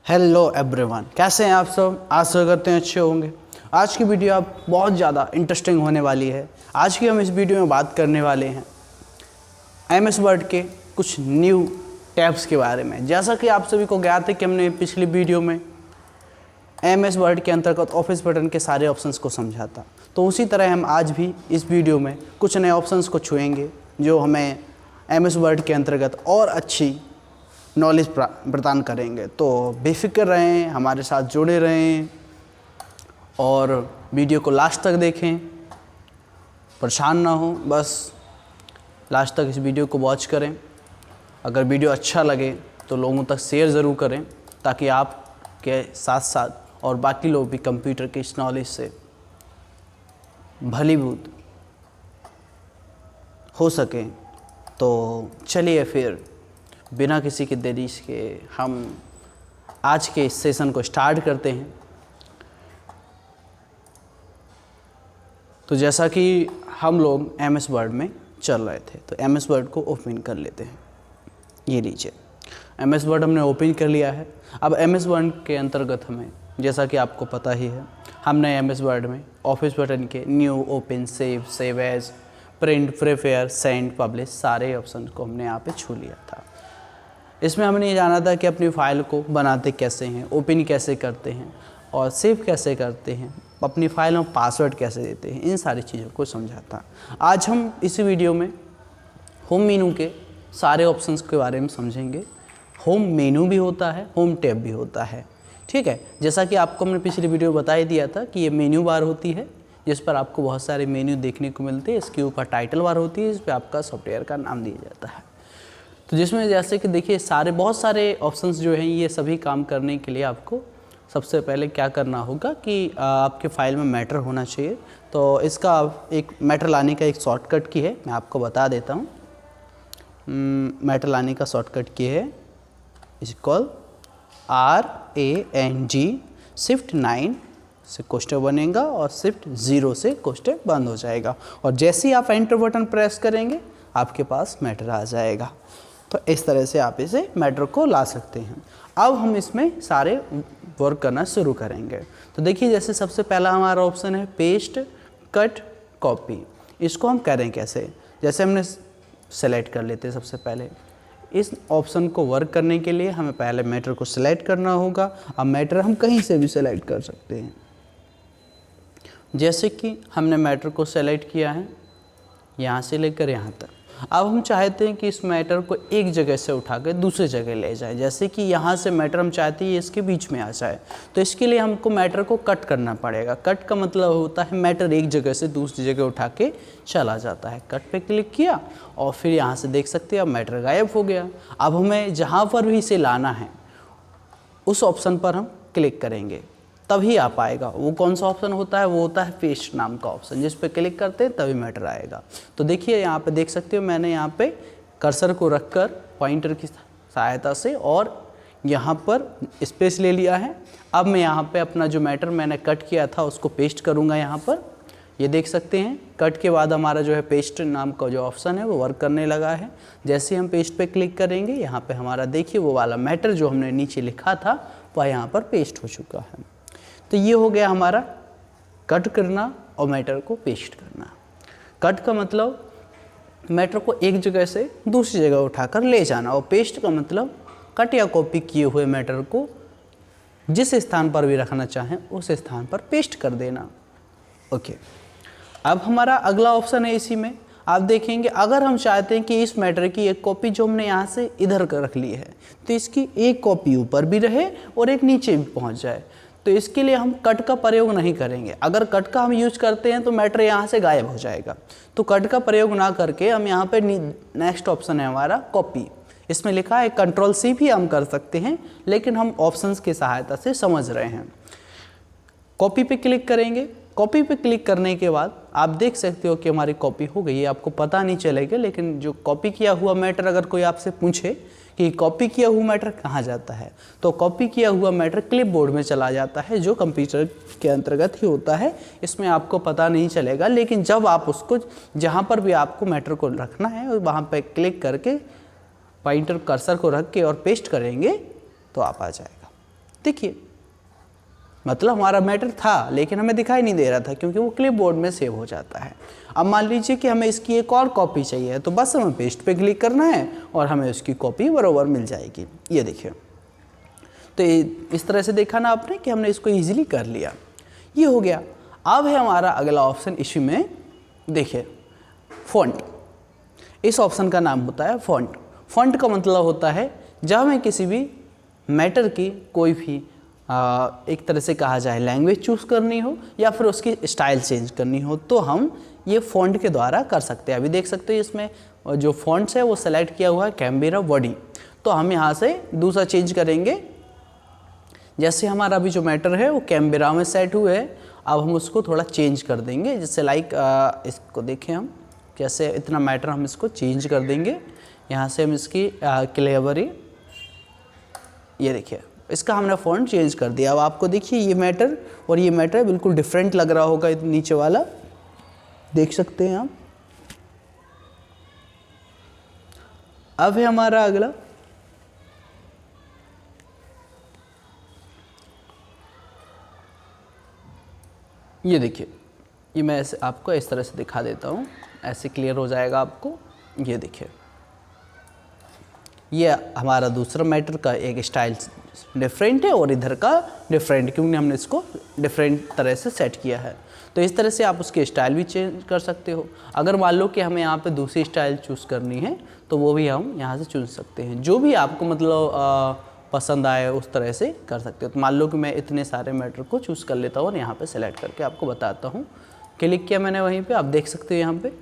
Hello everyone, कैसे हैं आप सब। आशा करते हैं अच्छे होंगे। आज की वीडियो आप बहुत ज़्यादा इंटरेस्टिंग होने वाली है। आज की हम इस वीडियो में बात करने वाले हैं MS वर्ड के कुछ न्यू टैब्स के बारे में। जैसा कि आप सभी को ज्ञात है कि हमने पिछली वीडियो में MS वर्ड के अंतर्गत ऑफिस बटन के सारे ऑप्शंस को समझा था, तो उसी तरह हम आज भी इस वीडियो में कुछ नए ऑप्शंस को छुएंगे जो हमें MS वर्ड के अंतर्गत और अच्छी नॉलेज प्रदान करेंगे। तो बेफिक्र रहें, हमारे साथ जुड़े रहें और वीडियो को लास्ट तक देखें। परेशान ना हो, बस लास्ट तक इस वीडियो को वॉच करें। अगर वीडियो अच्छा लगे तो लोगों तक शेयर ज़रूर करें, ताकि आपके साथ साथ और बाकी लोग भी कंप्यूटर की इस नॉलेज से भलीभूत हो सकें। तो चलिए फिर बिना किसी की देरी के हम आज के इस सेशन को स्टार्ट करते हैं। तो जैसा कि हम लोग MS वर्ड में चल रहे थे, तो MS वर्ड को ओपन कर लेते हैं। ये लीजिए, MS वर्ड हमने ओपन कर लिया है। अब MS वर्ड के अंतर्गत हमें, जैसा कि आपको पता ही है, हमने MS वर्ड में ऑफिस बटन के new, open, save, save as, print, prepare, send, publish सारे ऑप्शन को हमने यहाँ पे छू लिया था। इसमें हमने ये जाना था कि अपनी फ़ाइल को बनाते कैसे हैं, ओपन कैसे करते हैं और सेव कैसे करते हैं, अपनी फ़ाइल में पासवर्ड कैसे देते हैं, इन सारी चीज़ों को समझा था। आज हम इस वीडियो में होम मेनू के सारे ऑप्शंस के बारे में समझेंगे। होम मेनू भी होता है, होम टैब भी होता है, ठीक है। जैसा कि आपको हमने पिछली वीडियो बता ही दिया था कि ये मेन्यू बार होती है, जिस पर आपको बहुत सारे मेन्यू देखने को मिलते हैं। इसके ऊपर टाइटल बार होती है, इस पर आपका सॉफ्टवेयर का नाम दिया जाता है। तो जिसमें जैसे कि देखिए बहुत सारे ऑप्शंस जो हैं, ये सभी काम करने के लिए आपको सबसे पहले क्या करना होगा कि आपके फ़ाइल में मैटर होना चाहिए। तो इसका एक मैटर लाने का एक शॉर्टकट की है, मैं आपको बता देता हूँ। मैटर लाने का शॉर्टकट की है, इस कॉल RANG Shift 9 से कोष्टक बनेगा और Shift 0 से कोष्टक बंद हो जाएगा। और जैसे ही आप एंटर बटन प्रेस करेंगे आपके पास मैटर आ जाएगा। तो इस तरह से आप इसे मैटर को ला सकते हैं। अब हम इसमें सारे वर्क करना शुरू करेंगे। तो देखिए, जैसे सबसे पहला हमारा ऑप्शन है पेस्ट, कट, कॉपी। इसको हम करें कैसे, जैसे हमने सेलेक्ट कर लेते हैं। सबसे पहले इस ऑप्शन को वर्क करने के लिए हमें पहले मैटर को सिलेक्ट करना होगा। अब मैटर हम कहीं से भी सिलेक्ट कर सकते हैं। जैसे कि हमने मैटर को सेलेक्ट किया है यहाँ से लेकर यहाँ तक। अब हम चाहते हैं कि इस मैटर को एक जगह से उठा कर दूसरी जगह ले जाए। जैसे कि यहाँ से मैटर हम चाहते हैं इसके बीच में आ जाए, तो इसके लिए हमको मैटर को कट करना पड़ेगा। कट का मतलब होता है मैटर एक जगह से दूसरी जगह उठा के चला जाता है। कट पे क्लिक किया और फिर यहाँ से देख सकते हैं अब मैटर गायब हो गया। अब हमें जहाँ पर भी इसे लाना है उस ऑप्शन पर हम क्लिक करेंगे, तभी आ पाएगा। वो कौन सा ऑप्शन होता है, वो होता है पेस्ट नाम का ऑप्शन। जिस पे क्लिक करते हैं तभी मैटर आएगा। तो देखिए यहाँ पे देख सकते हो, मैंने यहाँ पे कर्सर को रखकर पॉइंटर की सहायता से और यहाँ पर स्पेस ले लिया है। अब मैं यहाँ पे अपना जो मैटर मैंने कट किया था उसको पेस्ट करूँगा यहाँ पर। ये देख सकते हैं कट के बाद हमारा जो है पेस्ट नाम का जो ऑप्शन है वो वर्क करने लगा है। जैसे हम पेस्ट पे क्लिक करेंगे, यहाँ पे हमारा देखिए वो वाला मैटर जो हमने नीचे लिखा था वह यहाँ पर पेस्ट हो चुका है। तो ये हो गया हमारा कट करना और मैटर को पेस्ट करना। कट का मतलब मैटर को एक जगह से दूसरी जगह उठाकर ले जाना, और पेस्ट का मतलब कट या कॉपी किए हुए मैटर को जिस स्थान पर भी रखना चाहें उस स्थान पर पेस्ट कर देना। ओके, अब हमारा अगला ऑप्शन है इसी में। आप देखेंगे अगर हम चाहते हैं कि इस मैटर की एक कॉपी जो हमने यहाँ से इधर कर रख ली है, तो इसकी एक कॉपी ऊपर भी रहे और एक नीचे भी पहुँच जाए, तो इसके लिए हम कट का प्रयोग नहीं करेंगे। अगर कट का हम यूज करते हैं तो मैटर यहाँ से गायब हो जाएगा। तो कट का प्रयोग ना करके हम यहाँ पे नेक्स्ट ऑप्शन है हमारा कॉपी। इसमें लिखा है Ctrl+C भी हम कर सकते हैं, लेकिन हम ऑप्शंस की सहायता से समझ रहे हैं। कॉपी पे क्लिक करेंगे। कॉपी पे क्लिक करने के बाद आप देख सकते हो कि हमारी कॉपी हो गई है। आपको पता नहीं चलेगा, लेकिन जो कॉपी किया हुआ मैटर अगर कोई आपसे पूछे कि कॉपी किया हुआ मैटर कहाँ जाता है, तो कॉपी किया हुआ मैटर क्लिपबोर्ड में चला जाता है, जो कंप्यूटर के अंतर्गत ही होता है। इसमें आपको पता नहीं चलेगा, लेकिन जब आप उसको जहाँ पर भी आपको मैटर को रखना है वहाँ पर क्लिक करके पॉइंटर कर्सर को रख के और पेस्ट करेंगे तो आप आ जाएगा। देखिए मतलब हमारा मैटर था लेकिन हमें दिखाई नहीं दे रहा था क्योंकि वो क्लिपबोर्ड में सेव हो जाता है। अब मान लीजिए कि हमें इसकी एक और कॉपी चाहिए तो बस हमें पेस्ट पे क्लिक करना है और हमें उसकी कॉपी बराबर मिल जाएगी। ये देखिए, तो इस तरह से देखा ना आपने कि हमने इसको ईजिली कर लिया। ये हो गया। अब है हमारा अगला ऑप्शन इसी में, देखिए फ़ॉन्ट। इस ऑप्शन का नाम होता है फ़ॉन्ट। फ़ॉन्ट का मतलब होता है जब हमें किसी भी मैटर की कोई भी एक तरह से कहा जाए लैंग्वेज चूज़ करनी हो या फिर उसकी स्टाइल चेंज करनी हो तो हम ये फ़ॉन्ट के द्वारा कर सकते हैं। अभी देख सकते हैं इसमें जो फ़ॉन्ट्स है वो सेलेक्ट किया हुआ है कैनबेरा बॉडी। तो हम यहाँ से दूसरा चेंज करेंगे। जैसे हमारा अभी जो मैटर है वो कैनबेरा में सेट हुए है, अब हम उसको थोड़ा चेंज कर देंगे। जैसे लाइक इसको देखें हम कैसे इतना मैटर हम इसको चेंज कर देंगे। यहाँ से हम इसकी क्लेवरी, ये देखिए इसका हमने फ़ॉन्ट चेंज कर दिया। अब आपको देखिए ये मैटर और ये मैटर बिल्कुल डिफरेंट लग रहा होगा, नीचे वाला देख सकते हैं आप। अब है हमारा अगला, ये देखिए, ये मैं ऐसे आपको इस तरह से दिखा देता हूँ, ऐसे क्लियर हो जाएगा आपको। ये देखिए ये हमारा दूसरा मैटर का एक स्टाइल डिफरेंट है और इधर का डिफरेंट, क्योंकि हमने इसको डिफरेंट तरह से सेट किया है। तो इस तरह से आप उसकी स्टाइल भी चेंज कर सकते हो। अगर मान लो कि हमें यहाँ पे दूसरी स्टाइल चूज़ करनी है तो वो भी हम यहाँ से चुन सकते हैं, जो भी आपको मतलब पसंद आए उस तरह से कर सकते हो। तो मान लो कि मैं इतने सारे मैटर को चूज़ कर लेता हूँ और यहाँ पे सेलेक्ट करके आपको बताता हूँ। क्लिक किया मैंने वहीं पे, आप देख सकते हो यहाँ पे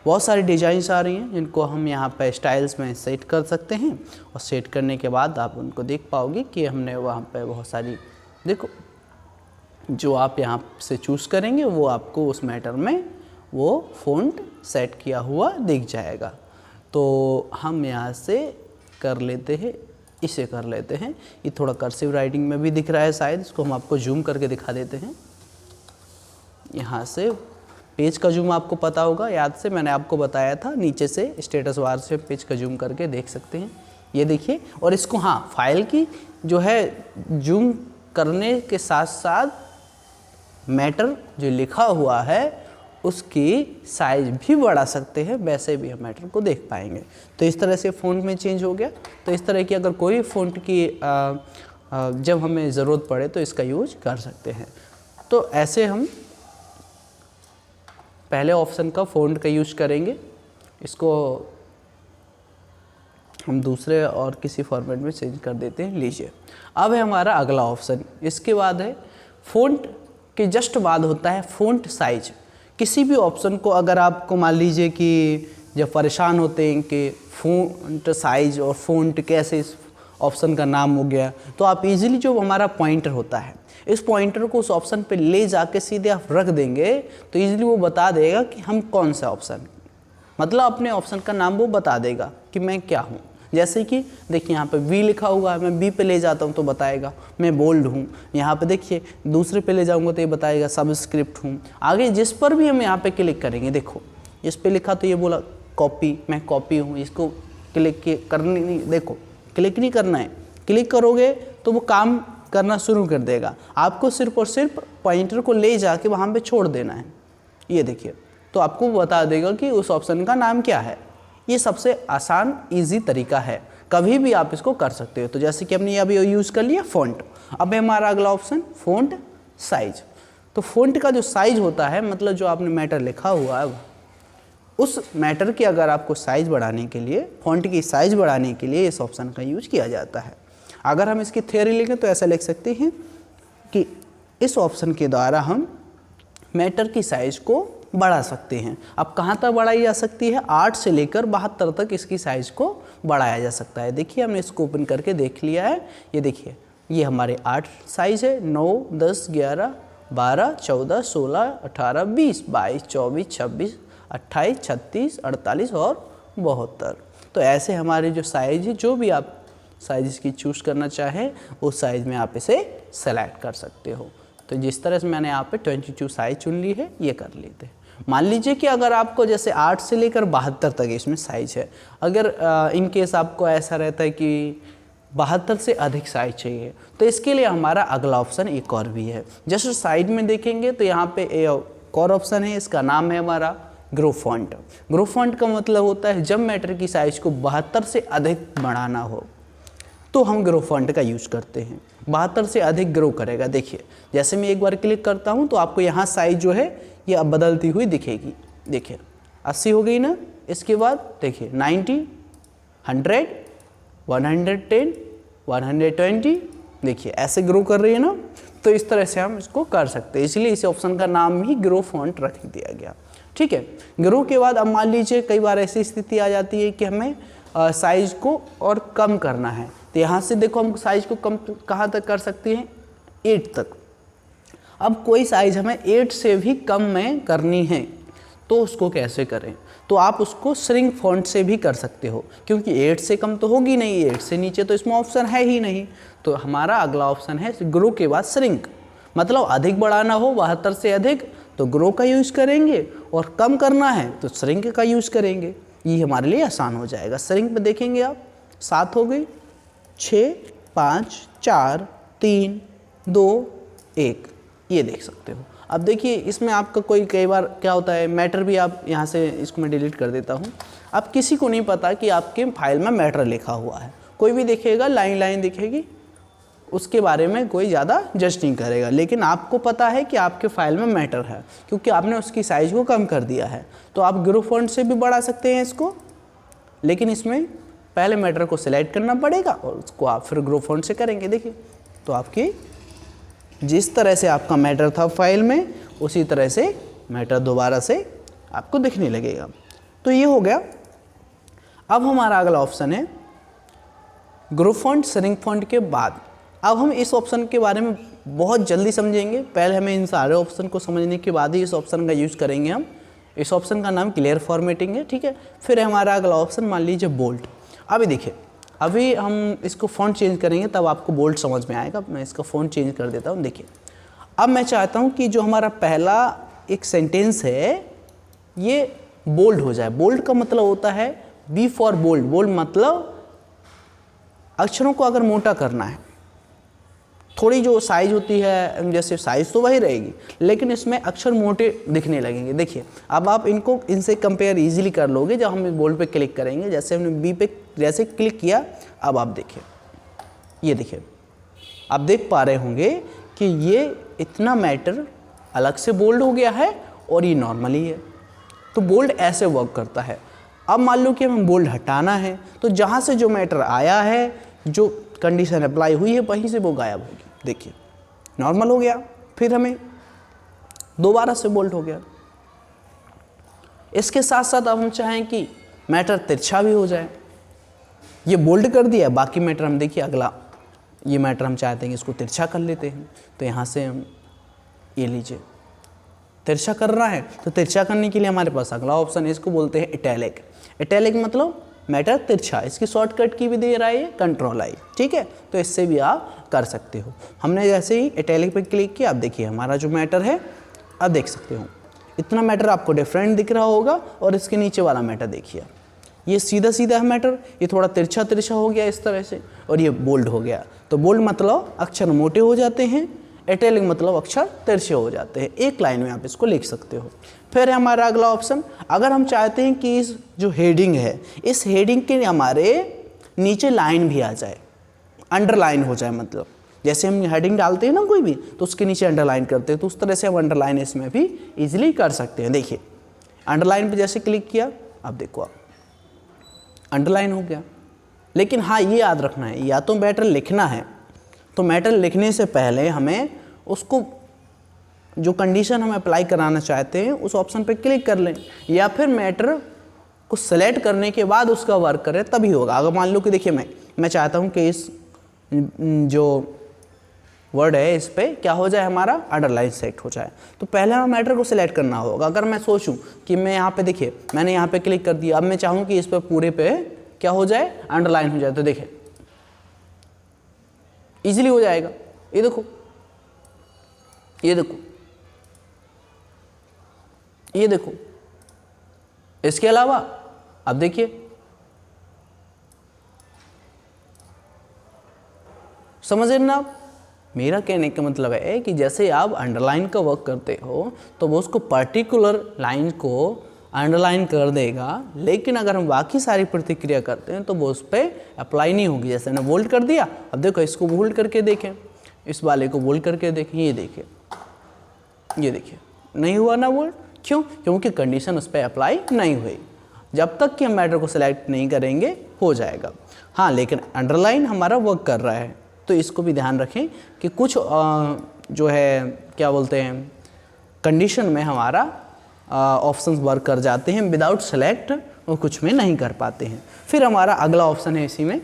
बहुत सारी डिज़ाइंस आ रही हैं जिनको हम यहाँ पे स्टाइल्स में सेट कर सकते हैं। और सेट करने के बाद आप उनको देख पाओगे कि हमने वहाँ पे बहुत सारी, देखो जो आप यहाँ से चूज़ करेंगे वो आपको उस मैटर में वो फ़ॉन्ट सेट किया हुआ दिख जाएगा। तो हम यहाँ से कर लेते हैं, इसे कर लेते हैं। ये थोड़ा कर्सिव राइटिंग में भी दिख रहा है शायद, इसको हम आपको जूम करके दिखा देते हैं। यहाँ से पेज का जूम आपको पता होगा, याद से मैंने आपको बताया था, नीचे से स्टेटस बार से पेज का जूम करके देख सकते हैं। ये देखिए, और इसको हाँ फाइल की जो है जूम करने के साथ साथ मैटर जो लिखा हुआ है उसकी साइज भी बढ़ा सकते हैं, वैसे भी हम मैटर को देख पाएंगे। तो इस तरह से फ़ॉन्ट में चेंज हो गया। तो इस तरह की अगर कोई फ़ॉन्ट की जब हमें ज़रूरत पड़े तो इसका यूज कर सकते हैं। तो ऐसे हम पहले ऑप्शन का फ़ॉन्ट का यूज करेंगे, इसको हम दूसरे और किसी फॉर्मेट में चेंज कर देते हैं। लीजिए, अब है हमारा अगला ऑप्शन। इसके बाद है फ़ॉन्ट के जस्ट बाद होता है फ़ॉन्ट साइज। किसी भी ऑप्शन को अगर आपको मान लीजिए कि जब परेशान होते हैं कि फ़ॉन्ट साइज और फ़ॉन्ट कैसे इस ऑप्शन का नाम हो गया, तो आप इजीली जो हमारा पॉइंटर होता है इस पॉइंटर को उस ऑप्शन पे ले जाके सीधे आप रख देंगे तो इजीली वो बता देगा कि हम कौन सा ऑप्शन, मतलब अपने ऑप्शन का नाम वो बता देगा कि मैं क्या हूँ। जैसे कि देखिए यहाँ पे वी लिखा हुआ है, मैं बी पे ले जाता हूँ तो बताएगा मैं बोल्ड हूँ। यहाँ पे देखिए दूसरे पे ले जाऊँगा तो ये बताएगा सबस्क्रिप्ट हूँ। आगे जिस पर भी हम यहाँ पे क्लिक करेंगे, देखो इस पे लिखा तो ये बोला कॉपी, मैं कॉपी हूँ। इसको क्लिक करनी नहीं, देखो क्लिक नहीं करना है, क्लिक करोगे तो वो काम करना शुरू कर देगा। आपको सिर्फ और सिर्फ पॉइंटर को ले जाके वहाँ पे छोड़ देना है। ये देखिए, तो आपको बता देगा कि उस ऑप्शन का नाम क्या है। ये सबसे आसान इजी तरीका है, कभी भी आप इसको कर सकते हो। तो जैसे कि हमने अभी यूज़ कर लिया फ़ॉन्ट। अब है हमारा अगला ऑप्शन फ़ॉन्ट साइज। तो फ़ॉन्ट का जो साइज होता है, मतलब जो आपने मैटर लिखा हुआ है उस मैटर की अगर आपको साइज़ बढ़ाने के लिए, फ़ॉन्ट की साइज़ बढ़ाने के लिए इस ऑप्शन का यूज किया जाता है। अगर हम इसकी थ्योरी लिखें तो ऐसा लिख सकते हैं कि इस ऑप्शन के द्वारा हम मैटर की साइज़ को बढ़ा सकते हैं। अब कहाँ तक बढ़ाई जा सकती है? 8 से लेकर 72 तक इसकी साइज़ को बढ़ाया जा सकता है। देखिए हमने इसको ओपन करके देख लिया है। ये देखिए ये हमारे 8 साइज़ है, 9, 10, 11, 12, 14, 16, 18, 20, 22, 24, 26, 28, 36, 48 और 72। तो ऐसे हमारे जो साइज़ है, जो भी आप साइज़ इसकी चूज़ करना चाहें उस साइज़ में आप इसे सेलेक्ट कर सकते हो। तो जिस तरह से मैंने यहाँ पे 22 साइज़ चुन ली है, ये कर लेते हैं। मान लीजिए कि अगर आपको जैसे 8 से लेकर 72 तक इसमें साइज़ है, अगर इन केस आपको ऐसा रहता है कि 72 से अधिक साइज चाहिए, तो इसके लिए हमारा अगला ऑप्शन एक और भी है। जैसे साइड में देखेंगे तो यहाँ पे एक और ऑप्शन है, इसका नाम है हमारा ग्रो फॉन्ट। ग्रो फॉन्ट का मतलब होता है जब मैटर की साइज को 72 से अधिक बढ़ाना हो तो हम ग्रो फॉन्ट का यूज करते हैं। 72 से अधिक ग्रो करेगा। देखिए जैसे मैं एक बार क्लिक करता हूँ तो आपको यहाँ साइज जो है ये अब बदलती हुई दिखेगी। देखिए 80 हो गई ना, इसके बाद देखिए 90, 100, 110, 120, देखिए ऐसे ग्रो कर रही है ना। तो इस तरह से हम इसको कर सकते हैं, इसलिए इस ऑप्शन का नाम ही ग्रो फॉन्ट रख दिया गया। ठीक है, ग्रो के बाद अब मान लीजिए कई बार ऐसी स्थिति आ जाती है कि हमें साइज को और कम करना है, तो यहाँ से देखो हम साइज को कम कहाँ तक कर सकते हैं, 8 तक। अब कोई साइज हमें 8 से भी कम में करनी है तो उसको कैसे करें, तो आप उसको श्रिंक फॉन्ट से भी कर सकते हो, क्योंकि 8 से कम तो होगी नहीं, 8 से नीचे तो इसमें ऑप्शन है ही नहीं। तो हमारा अगला ऑप्शन है ग्रो के बाद श्रिंक, मतलब अधिक बढ़ाना हो 72 से अधिक तो ग्रो का यूज़ करेंगे, और कम करना है तो श्रिंक का यूज़ करेंगे। ये हमारे लिए आसान हो जाएगा। श्रिंक में देखेंगे आप 7 हो गई, 6, 5, 4, 3, 2, 1, ये देख सकते हो। अब देखिए इसमें आपका कोई कई बार क्या होता है, मैटर भी आप यहाँ से इसको मैं डिलीट कर देता हूँ। अब किसी को नहीं पता कि आपके फाइल में मैटर लिखा हुआ है, कोई भी देखेगा लाइन लाइन दिखेगी, उसके बारे में कोई ज़्यादा जज नहीं करेगा, लेकिन आपको पता है कि आपके फाइल में मैटर है क्योंकि आपने उसकी साइज़ को कम कर दिया है। तो आप ग्रो फॉन्ट से भी बढ़ा सकते हैं इसको, लेकिन इसमें पहले मैटर को सिलेक्ट करना पड़ेगा और उसको आप फिर ग्रो फॉन्ट से करेंगे। देखिए तो आपकी जिस तरह से आपका मैटर था फाइल में उसी तरह से मैटर दोबारा से आपको दिखने लगेगा। तो ये हो गया। अब हमारा अगला ऑप्शन है ग्रो फॉन्ट श्रिंक फॉन्ट के बाद। अब हम इस ऑप्शन के बारे में बहुत जल्दी समझेंगे, पहले हमें इन सारे ऑप्शन को समझने के बाद ही इस ऑप्शन का यूज़ करेंगे हम। इस ऑप्शन का नाम क्लियर फॉर्मेटिंग है, ठीक है। फिर हमारा अगला ऑप्शन मान लीजिए बोल्ड। अभी देखिए अभी हम इसको फ़ॉन्ट चेंज करेंगे तब आपको बोल्ड समझ में आएगा। मैं इसका फ़ॉन्ट चेंज कर देता हूँ। देखिए अब मैं चाहता हूँ कि जो हमारा पहला एक सेंटेंस है ये बोल्ड हो जाए। बोल्ड का मतलब होता है बी फॉर बोल्ड। बोल्ड मतलब अक्षरों को अगर मोटा करना है, थोड़ी जो साइज होती है जैसे साइज तो वही रहेगी लेकिन इसमें अक्षर मोटे दिखने लगेंगे। देखिए अब आप इनको इनसे कंपेयर इजीली कर लोगे जब हम बोल्ड पे क्लिक करेंगे। जैसे हमने बी पे जैसे क्लिक किया, अब आप देखिए, ये देखिए आप देख पा रहे होंगे कि ये इतना मैटर अलग से बोल्ड हो गया है और ये नॉर्मली है। तो बोल्ड ऐसे वर्क करता है। अब मान लो कि हमें बोल्ड हटाना है तो जहाँ से जो मैटर आया है, जो कंडीशन अप्लाई हुई है, वहीं से वो गायब होगी। देखिए नॉर्मल हो गया, फिर हमें दोबारा से बोल्ड हो गया। इसके साथ साथ अब हम चाहें कि मैटर तिरछा भी हो जाए। ये बोल्ड कर दिया, बाकी मैटर हम देखिए अगला ये मैटर हम चाहते हैं कि इसको तिरछा कर लेते हैं। तो यहाँ से हम ये लीजिए तिरछा कर रहा है, तो तिरछा करने के लिए हमारे पास अगला ऑप्शन है, इसको बोलते हैं इटैलिक। इटैलिक मतलब मैटर तिरछा। इसकी शॉर्टकट की भी दे रहा है कंट्रोल आई, ठीक है। तो इससे भी आप कर सकते हो। हमने जैसे ही इटैलिक पे क्लिक किया, अब देखिए हमारा जो मैटर है, अब देख सकते हो इतना मैटर आपको डिफरेंट दिख रहा होगा। और इसके नीचे वाला मैटर देखिए, ये सीधा सीधा है मैटर, ये थोड़ा तिरछा तिरछा हो गया इस तरह से, और ये बोल्ड हो गया। तो बोल्ड मतलब अक्षर मोटे हो जाते हैं, इटैलिक मतलब अक्षर तिरछे हो जाते हैं। एक लाइन में आप इसको लिख सकते हो। फिर है हमारा अगला ऑप्शन, अगर हम चाहते हैं कि इस जो हेडिंग है, इस हेडिंग के हमारे नीचे लाइन भी आ जाए, अंडरलाइन हो जाए, मतलब जैसे हम हेडिंग डालते हैं ना कोई भी, तो उसके नीचे अंडरलाइन करते हैं, तो उस तरह से हम अंडरलाइन इसमें भी इजीली कर सकते हैं। देखिए अंडरलाइन पे जैसे क्लिक किया, अब देखो आप अंडरलाइन हो गया। लेकिन हाँ ये याद रखना है, या तो मैटर लिखना है तो मैटर लिखने से पहले हमें उसको जो कंडीशन हम अप्लाई कराना चाहते हैं उस ऑप्शन पे क्लिक कर लें, या फिर मैटर को सेलेक्ट करने के बाद उसका वर्क करें तभी होगा। अगर मान लो कि देखिए मैं चाहता हूँ कि इस जो वर्ड है इस पर क्या हो जाए, हमारा अंडरलाइन सेलेक्ट हो जाए, तो पहले हमें मैटर को सिलेक्ट करना होगा। अगर मैं सोचूं कि मैं यहाँ पे देखिए मैंने यहाँ पे क्लिक कर दिया, अब मैं चाहूँ कि इस पर पूरे पे क्या हो जाए, अंडरलाइन हो जाए, तो देखिए इजीली हो जाएगा। ये देखो, ये देखो, ये देखो। इसके अलावा अब देखिए समझ ना आप? मेरा कहने का मतलब है कि जैसे आप अंडरलाइन का वर्क करते हो तो वो उसको पर्टिकुलर लाइन को अंडरलाइन कर देगा, लेकिन अगर हम बाकी सारी प्रतिक्रिया करते हैं तो वो उस पर अप्लाई नहीं होगी। जैसे मैंने बोल्ड कर दिया, अब देखो इसको बोल्ड करके देखें, इस वाले को बोल्ड करके देखें, ये देखिए, ये देखिए नहीं हुआ ना बोल्ड। क्यों? क्योंकि कंडीशन उस पर अप्लाई नहीं हुई। जब तक कि हम मैटर को सिलेक्ट नहीं करेंगे हो जाएगा। हाँ, लेकिन अंडरलाइन हमारा वर्क कर रहा है, तो इसको भी ध्यान रखें कि कुछ जो है क्या बोलते हैं कंडीशन में हमारा ऑप्शंस वर्क कर जाते हैं, विदाउट सेलेक्ट और कुछ में नहीं कर पाते हैं। फिर हमारा अगला ऑप्शन है इसी में,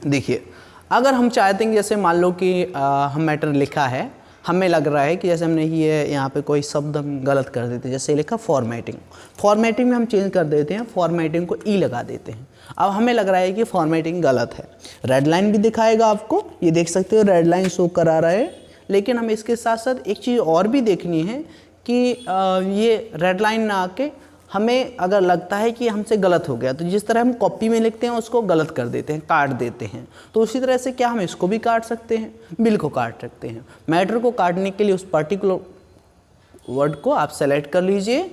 देखिए अगर हम चाहते हैं जैसे मान लो कि हम मैटर लिखा है, हमें लग रहा है कि जैसे हमने ये यहाँ पे कोई शब्द हम गलत कर देते हैं, जैसे लिखा फॉर्मेटिंग, फॉर्मेटिंग में हम चेंज कर देते हैं, फॉर्मेटिंग को ई लगा देते हैं। अब हमें लग रहा है कि फॉर्मेटिंग गलत है, रेड लाइन भी दिखाएगा आपको, ये देख सकते हो रेड लाइन शो करा रहा है। लेकिन हमें इसके साथ साथ एक चीज़ और भी देखनी है कि ये रेड लाइन ना आके हमें अगर लगता है कि हमसे गलत हो गया, तो जिस तरह हम कॉपी में लिखते हैं उसको गलत कर देते हैं, काट देते हैं, तो उसी तरह से क्या हम इसको भी काट सकते हैं, बिल को काट सकते हैं। मैटर को काटने के लिए उस पर्टिकुलर वर्ड को आप सेलेक्ट कर लीजिए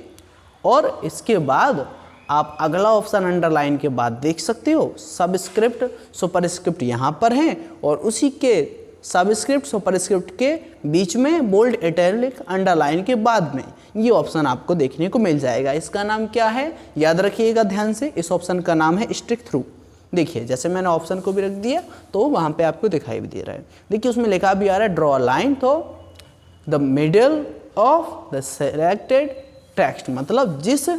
और इसके बाद आप अगला ऑप्शन अंडरलाइन के बाद देख सकते हो, सबस्क्रिप्ट सुपरस्क्रिप्ट यहाँ पर हैं और उसी के सबस्क्रिप्ट सुपरस्क्रिप्ट के बीच में बोल्ड इटैलिक अंडरलाइन के बाद में ये ऑप्शन आपको देखने को मिल जाएगा। इसका नाम क्या है याद रखिएगा ध्यान से, इस ऑप्शन का नाम है स्ट्रिक थ्रू। देखिए जैसे मैंने ऑप्शन को भी रख दिया तो वहाँ पे आपको दिखाई भी दे रहा है। देखिए उसमें लिखा भी आ रहा है ड्रॉ लाइन, तो the middle of the selected text, मतलब जिस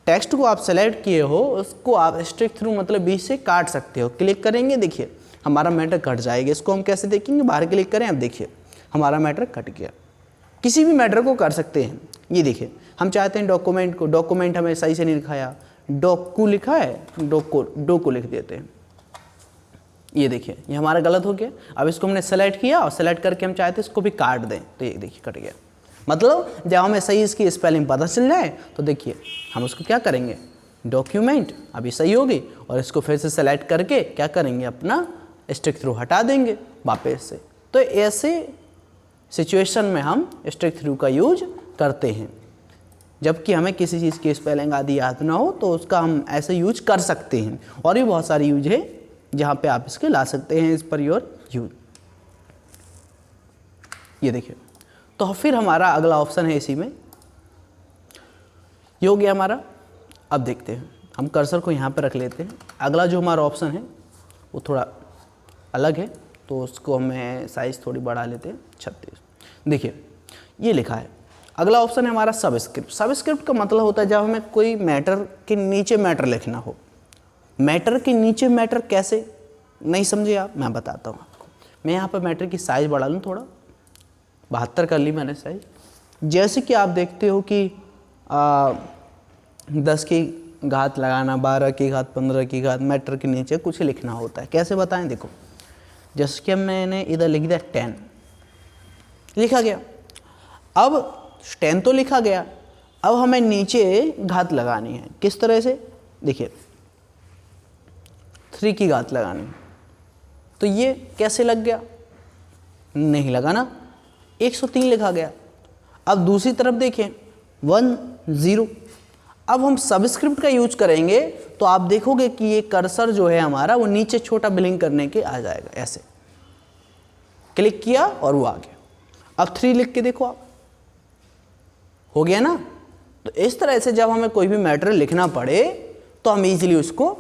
टेक्स्ट को आप सेलेक्ट किए हो उसको आप स्ट्रिक थ्रू मतलब बीच से काट सकते हो। क्लिक करेंगे, देखिए हमारा मैटर कट जाएगा। इसको हम कैसे देखेंगे, बाहर क्लिक करें, अब देखिए हमारा मैटर कट गया। किसी भी मैटर को कर सकते हैं। ये देखिए हम चाहते हैं डॉक्यूमेंट को, डॉक्यूमेंट हमें सही से नहीं लिखाया, डॉकू लिखा है, डोको लिख देते हैं। ये देखिए ये हमारा गलत हो गया। अब इसको हमने सेलेक्ट किया और सेलेक्ट करके हम चाहते हैं इसको भी काट दें, तो ये देखिए कट गया। मतलब जब हमें सही इसकी स्पेलिंग पता चल जाए तो देखिए हम उसको क्या करेंगे, डॉक्यूमेंट अभी सही होगी और इसको फिर से सेलेक्ट करके क्या करेंगे, अपना स्ट्रिक थ्रू हटा देंगे वापस से। तो ऐसे सिचुएशन में हम स्ट्रिक थ्रू का यूज करते हैं। जबकि हमें किसी चीज़ की स्पेलिंग आदि याद ना हो तो उसका हम ऐसे यूज कर सकते हैं। और भी बहुत सारी यूज है जहाँ पे आप इसके ला सकते हैं, इस पर योर यूज। ये देखिए तो फिर हमारा अगला ऑप्शन है इसी में, ये हो गया हमारा। अब देखते हैं, हम कर्सर को यहाँ पर रख लेते हैं। अगला जो हमारा ऑप्शन है वो थोड़ा अलग है, तो उसको हमें साइज़ थोड़ी बढ़ा लेते हैं, 36। देखिए ये लिखा है, अगला ऑप्शन है हमारा सबस्क्रिप्ट। सबस्क्रिप्ट का मतलब होता है जब हमें कोई मैटर के नीचे मैटर लिखना हो। मैटर के नीचे मैटर कैसे, नहीं समझे आप, मैं बताता हूँ आपको। मैं यहाँ पर मैटर की साइज़ बढ़ा लूँ थोड़ा, 72 कर ली मैंने साइज। जैसे कि आप देखते हो कि 10 की घात लगाना, 12 की घात, 15 की घात, मैटर के नीचे कुछ लिखना होता है। कैसे बताएं, देखो जैसे कि मैंने इधर लिख दिया 10 लिखा गया। अब 10 तो लिखा गया, अब हमें नीचे घात लगानी है। किस तरह से, देखिए 3 की घात लगानी, तो ये कैसे लग गया, नहीं लगा ना, 103 लिखा गया। अब दूसरी तरफ देखें 10। अब हम सबस्क्रिप्ट का यूज करेंगे तो आप देखोगे कि ये कर्सर जो है हमारा वो नीचे छोटा ब्लिंक करने के आ जाएगा। ऐसे क्लिक किया और वो आ गया। अब 3 लिख के देखो आप, हो गया ना। तो इस तरह से जब हमें कोई भी मैटर लिखना पड़े तो हम इजीली उसको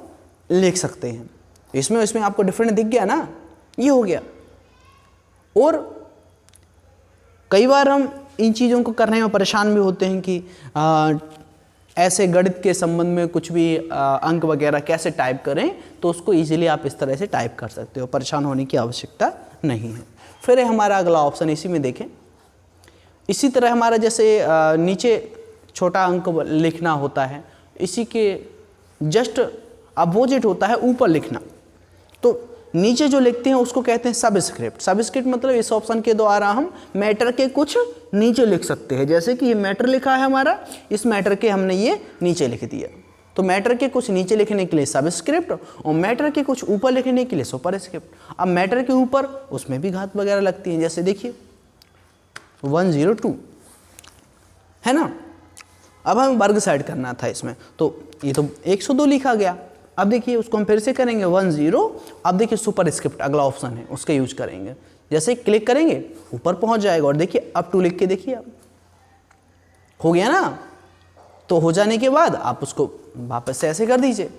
लिख सकते हैं। इसमें आपको डिफरेंट दिख गया ना, ये हो गया। और कई बार हम इन चीज़ों को करने में परेशान भी होते हैं कि ऐसे गणित के संबंध में कुछ भी अंक वगैरह कैसे टाइप करें, तो उसको इजीली आप इस तरह से टाइप कर सकते हो, परेशान होने की आवश्यकता नहीं है। फिर हमारा अगला ऑप्शन इसी में देखें, इसी तरह हमारा जैसे नीचे छोटा अंक लिखना होता है, इसी के जस्ट अपोजिट होता है ऊपर लिखना। तो नीचे जो लिखते हैं उसको कहते हैं सबस्क्रिप्ट। सबस्क्रिप्ट मतलब इस ऑप्शन के द्वारा हम मैटर के कुछ नीचे लिख सकते हैं। जैसे कि ये मैटर लिखा है हमारा, इस मैटर के हमने ये नीचे लिख दिया, तो मैटर के कुछ नीचे लिखने के लिए सबस्क्रिप्ट और मैटर के कुछ ऊपर लिखने के लिए सुपरस्क्रिप्ट। अब मैटर के ऊपर उसमें भी घात वगैरह लगती हैं, जैसे देखिए 102 है ना। अब हमें वर्ग साइड करना था इसमें, तो ये तो 102 लिखा गया। अब देखिए उसको हम फिर से करेंगे 10। अब देखिए सुपरस्क्रिप्ट अगला ऑप्शन है उसका यूज करेंगे, जैसे क्लिक करेंगे ऊपर पहुंच जाएगा और देखिए अप टू लिख के देखिए अब हो गया ना। तो हो जाने के बाद आप उसको वापस से ऐसे कर दीजिए,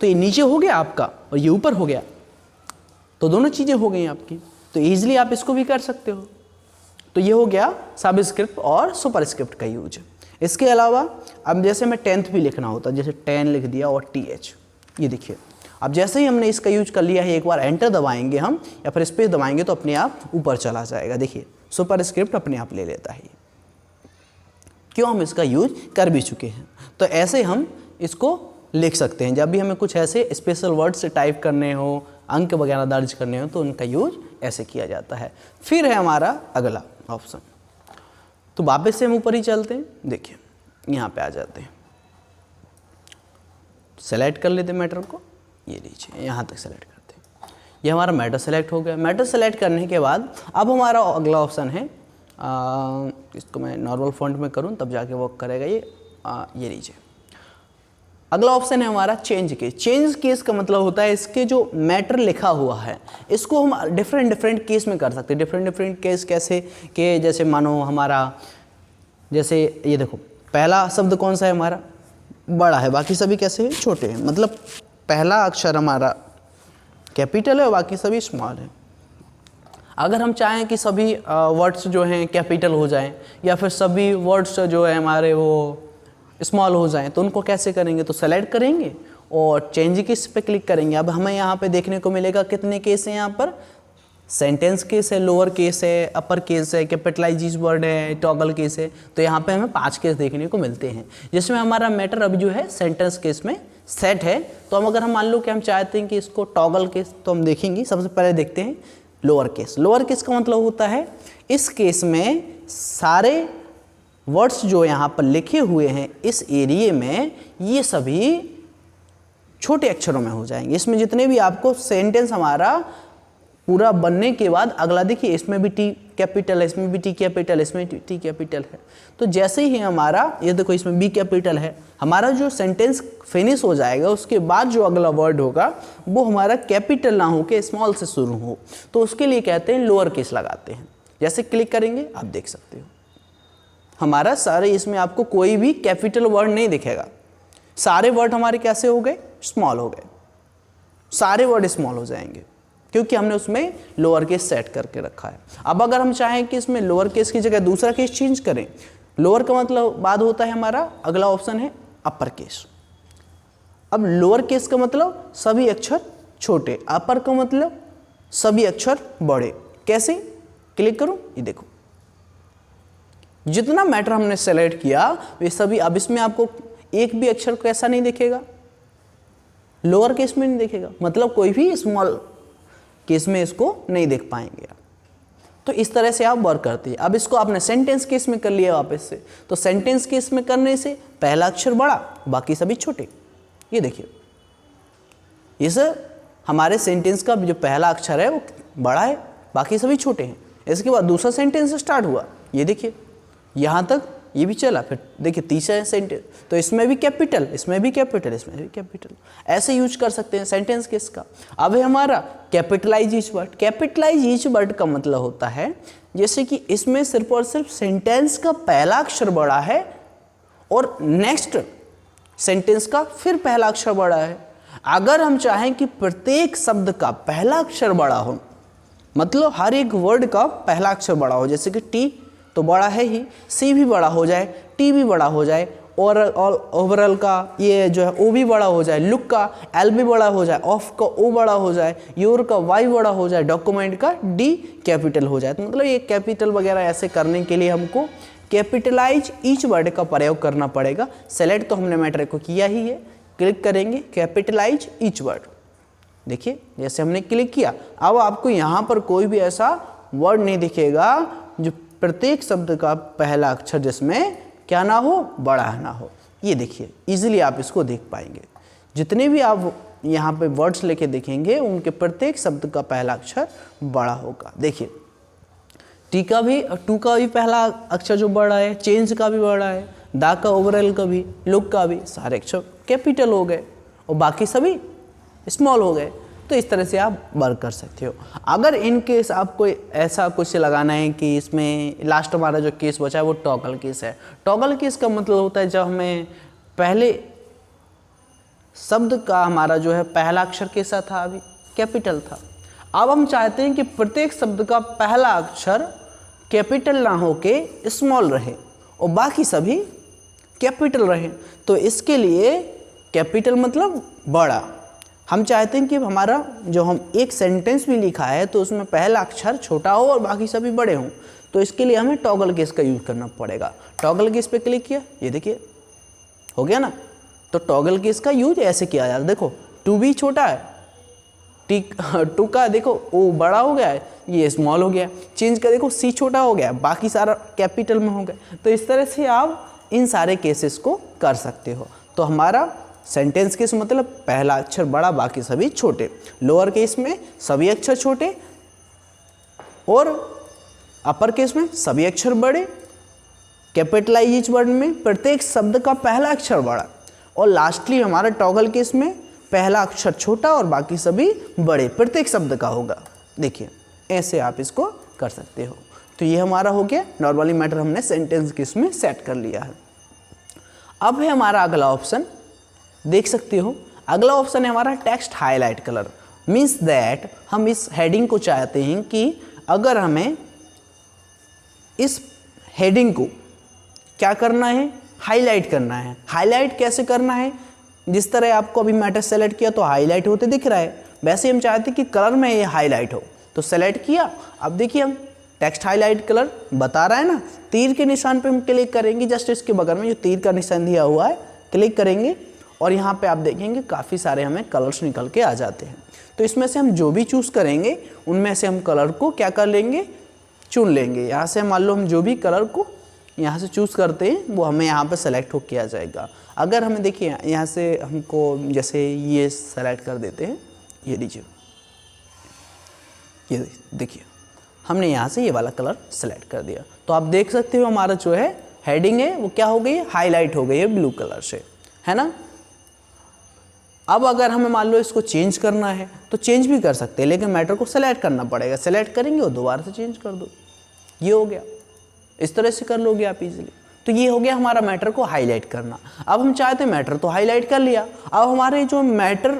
तो ये नीचे हो गया आपका और ये ऊपर हो गया, तो दोनों चीज़ें हो गई आपकी। तो ईजिली आप इसको भी कर सकते हो। तो ये हो गया सबस्क्रिप्ट और सुपरस्क्रिप्ट का यूज। इसके अलावा अब जैसे मैं 10th भी लिखना होता, जैसे 10 लिख दिया और TH, ये देखिए अब जैसे ही हमने इसका यूज कर लिया है, एक बार एंटर दबाएंगे हम या फिर स्पेस दबाएंगे तो अपने आप ऊपर चला जाएगा। देखिए सुपरस्क्रिप्ट अपने आप ले लेता है, क्यों, हम इसका यूज कर भी चुके हैं। तो ऐसे हम इसको लिख सकते हैं, जब भी हमें कुछ ऐसे स्पेशल वर्ड से टाइप करने हो, अंक वगैरह दर्ज करने हो, तो उनका यूज ऐसे किया जाता है। फिर है हमारा अगला ऑप्शन, तो वापस से हम ऊपर ही चलते हैं। देखिए यहाँ पे आ जाते हैं, सेलेक्ट कर लेते हैं मैटर को, ये लीजिए यहाँ तक सेलेक्ट करते हैं। ये हमारा मैटर सेलेक्ट हो गया। मैटर सेलेक्ट करने के बाद अब हमारा अगला ऑप्शन है, इसको मैं नॉर्मल फॉन्ट में करूँ तब जाके वर्क करेगा ये लीजिए। अगला ऑप्शन है हमारा चेंज केस। चेंज केस का मतलब होता है इसके जो मैटर लिखा हुआ है इसको हम डिफरेंट केस में कर सकते हैं। डिफरेंट केस कैसे कि जैसे मानो हमारा, जैसे ये देखो पहला शब्द कौन सा है हमारा, बड़ा है, बाकी सभी कैसे हैं, छोटे हैं। मतलब पहला अक्षर हमारा कैपिटल है और बाकी सभी स्मॉल है। अगर हम चाहें कि सभी वर्ड्स जो हैं कैपिटल हो जाएं या फिर सभी वर्ड्स जो है हमारे वो स्मॉल हो जाएं, तो उनको कैसे करेंगे, तो सेलेक्ट करेंगे और चेंज केस पे क्लिक करेंगे। अब हमें यहाँ पे देखने को मिलेगा कितने केस हैं यहाँ पर, सेंटेंस केस है, लोअर केस है, अपर केस है, कैपिटलाइज वर्ड है, टॉगल केस है। तो यहाँ पे हमें 5 केस देखने को मिलते हैं, जिसमें हमारा मैटर अभी जो है सेंटेंस केस में सेट है। तो हम अगर हम मान लो कि हम चाहते हैं कि इसको टॉगल केस, तो हम देखेंगे सबसे पहले देखते हैं लोअर केस। लोअर केस का मतलब होता है इस केस में सारे वर्ड्स जो यहाँ पर लिखे हुए हैं इस एरिए में ये सभी छोटे अक्षरों में हो जाएंगे। इसमें जितने भी आपको सेंटेंस हमारा पूरा बनने के बाद अगला देखिए इसमें भी टी कैपिटल है, इसमें भी टी कैपिटल, इसमें टी कैपिटल है। तो जैसे ही हमारा ये देखो इसमें बी कैपिटल है, हमारा जो सेंटेंस फिनिश हो जाएगा उसके बाद जो अगला वर्ड होगा वो हमारा कैपिटल ना हो के स्मॉल से शुरू हो, तो उसके लिए कहते हैं लोअर केस लगाते हैं। जैसे क्लिक करेंगे आप देख सकते हो हमारा सारे इसमें आपको कोई भी कैपिटल वर्ड नहीं दिखेगा। सारे वर्ड हमारे कैसे हो गए, स्मॉल हो गए, सारे वर्ड स्मॉल हो जाएंगे क्योंकि हमने उसमें लोअर केस सेट करके रखा है। अब अगर हम चाहें कि इसमें लोअर केस की जगह दूसरा केस चेंज करें, लोअर का मतलब बाद होता है हमारा अगला ऑप्शन है अपर केस। अब लोअर केस का मतलब सभी अक्षर छोटे, अपर का मतलब सभी अक्षर बड़े। कैसे, क्लिक करूं, ये देखो जितना मैटर हमने सेलेक्ट किया वे सभी, अब इसमें आपको एक भी अक्षर कैसा नहीं दिखेगा, लोअर केस में नहीं दिखेगा, मतलब कोई भी स्मॉल केस में इसको नहीं देख पाएंगे आप। तो इस तरह से आप वर्क करते हैं। अब इसको आपने सेंटेंस केस में कर लिया वापस से, तो सेंटेंस केस में करने से पहला अक्षर बड़ा बाकी सभी छोटे। ये देखिए ये सर हमारे सेंटेंस का जो पहला अक्षर है वो बड़ा है, बाकी सभी छोटे हैं। इसके बाद दूसरा सेंटेंस स्टार्ट हुआ, ये देखिए यहाँ तक ये भी चला, फिर देखिए तीसरा सेंटेंस, तो इसमें भी कैपिटल, इसमें भी कैपिटल, इसमें भी कैपिटल, ऐसे यूज कर सकते हैं सेंटेंस केस का। अब है हमारा capitalize each word. Capitalize each word का मतलब होता है जैसे कि इसमें सिर्फ और सिर्फ सेंटेंस का पहला अक्षर बड़ा है और नेक्स्ट सेंटेंस का फिर पहला अक्षर बड़ा है। अगर हम चाहें कि प्रत्येक शब्द का पहला अक्षर बड़ा हो, मतलब हर एक वर्ड का पहला अक्षर बड़ा हो, जैसे कि टी तो बड़ा है ही, सी भी बड़ा हो जाए, टी भी बड़ा हो जाए, और ओवरऑल का ये जो है ओ भी बड़ा हो जाए, लुक का एल भी बड़ा हो जाए, ऑफ का ओ बड़ा हो जाए, योर का वाई बड़ा हो जाए, डॉक्यूमेंट का डी कैपिटल हो जाए। तो मतलब ये कैपिटल वगैरह ऐसे करने के लिए हमको कैपिटलाइज ईच वर्ड का प्रयोग करना पड़ेगा। सेलेक्ट तो हमने मैटर को किया ही है, क्लिक करेंगे कैपिटलाइज ईच वर्ड। देखिए जैसे हमने क्लिक किया, अब आपको यहाँ पर कोई भी ऐसा वर्ड नहीं दिखेगा जो प्रत्येक शब्द का पहला अक्षर जिसमें क्या ना हो, बड़ा ना हो। ये देखिए इजीली आप इसको देख पाएंगे। जितने भी आप यहाँ पे वर्ड्स लेके देखेंगे, उनके प्रत्येक शब्द का पहला अक्षर बड़ा होगा। देखिए टी का भी, टू का भी पहला अक्षर जो बड़ा है, चेंज का भी बड़ा है, दा का, ओवरऑल का भी, लुक का भी, सारे अक्षर कैपिटल हो गए और बाकी सभी स्मॉल हो गए। तो इस तरह से आप वर्क कर सकते हो। अगर इन केस आपको ऐसा कुछ लगाना है कि इसमें लास्ट हमारा जो केस बचा है वो टॉगल केस है। टॉगल केस का मतलब होता है जब हमें पहले शब्द का हमारा जो है पहला अक्षर कैसा था, अभी कैपिटल था। अब हम चाहते हैं कि प्रत्येक शब्द का पहला अक्षर कैपिटल ना होके स्मॉल रहे और बाकी सभी कैपिटल रहे। तो इसके लिए कैपिटल मतलब बड़ा। हम चाहते हैं कि हमारा जो हम एक सेंटेंस भी लिखा है तो उसमें पहला अक्षर छोटा हो और बाकी सभी बड़े हों। तो इसके लिए हमें टॉगल केस का यूज़ करना पड़ेगा। टॉगल केस पे क्लिक किया, ये देखिए हो गया ना। तो टॉगल केस का यूज ऐसे किया जाता है। देखो टू भी छोटा है, टू का देखो ओ बड़ा हो गया है, ये स्मॉल हो गया। चेंज का देखो सी छोटा हो गया, बाकी सारा कैपिटल में हो गया। तो इस तरह से आप इन सारे केसेस को कर सकते हो। तो हमारा सेंटेंस केस मतलब पहला अक्षर बड़ा, बाकी सभी छोटे। लोअर केस में सभी अक्षर छोटे और अपर केस में सभी अक्षर बड़े। कैपिटलाइज वर्ड में प्रत्येक शब्द का पहला अक्षर बड़ा और लास्टली हमारा टॉगल केस में पहला अक्षर छोटा और बाकी सभी बड़े, प्रत्येक शब्द का होगा। देखिए ऐसे आप इसको कर सकते हो। तो ये हमारा हो गया नॉर्मली मैटर, हमने सेंटेंस केस में सेट कर लिया है। अब है हमारा अगला ऑप्शन, देख सकते हो अगला ऑप्शन है हमारा text highlight colour. Means that हम इस हेडिंग को चाहते हैं कि अगर हमें इस हेडिंग को क्या करना है, हाईलाइट करना है। हाईलाइट कैसे करना है, जिस तरह आपको अभी मैटर सेलेक्ट किया तो हाईलाइट होते दिख रहा है, वैसे हम चाहते हैं कि कलर में ये हाईलाइट हो। तो सेलेक्ट किया, अब देखिए हम टेक्स्ट हाईलाइट कलर बता रहा है ना, तीर के निशान पे हम क्लिक करेंगे, जस्ट इसके बगल में जो तीर का निशान दिया हुआ है क्लिक करेंगे और यहाँ पे आप देखेंगे काफ़ी सारे हमें कलर्स निकल के आ जाते हैं। तो इसमें से हम जो भी चूज़ करेंगे उनमें से हम कलर को क्या कर लेंगे, चुन लेंगे। यहाँ से मान लो हम जो भी कलर को यहाँ से चूज़ करते हैं वो हमें यहाँ पे सेलेक्ट हो किया जाएगा। अगर हमें देखिए यहाँ से हमको जैसे ये सेलेक्ट कर देते हैं, ये लीजिए, ये देखिए हमने यहाँ से ये वाला कलर सेलेक्ट कर दिया। तो आप देख सकते हो हमारा जो है हेडिंग है वो क्या हो गई है, हाईलाइट हो गई है ब्लू कलर से, है ना। अब अगर हमें मान लो इसको चेंज करना है तो चेंज भी कर सकते हैं, लेकिन मैटर को सेलेक्ट करना पड़ेगा। सेलेक्ट करेंगे और दोबारा से चेंज कर दो, ये हो गया। इस तरह से कर लोगे आप इजीली। तो ये हो गया हमारा मैटर को हाईलाइट करना। अब हम चाहते हैं मैटर तो हाईलाइट कर लिया, अब हमारे जो मैटर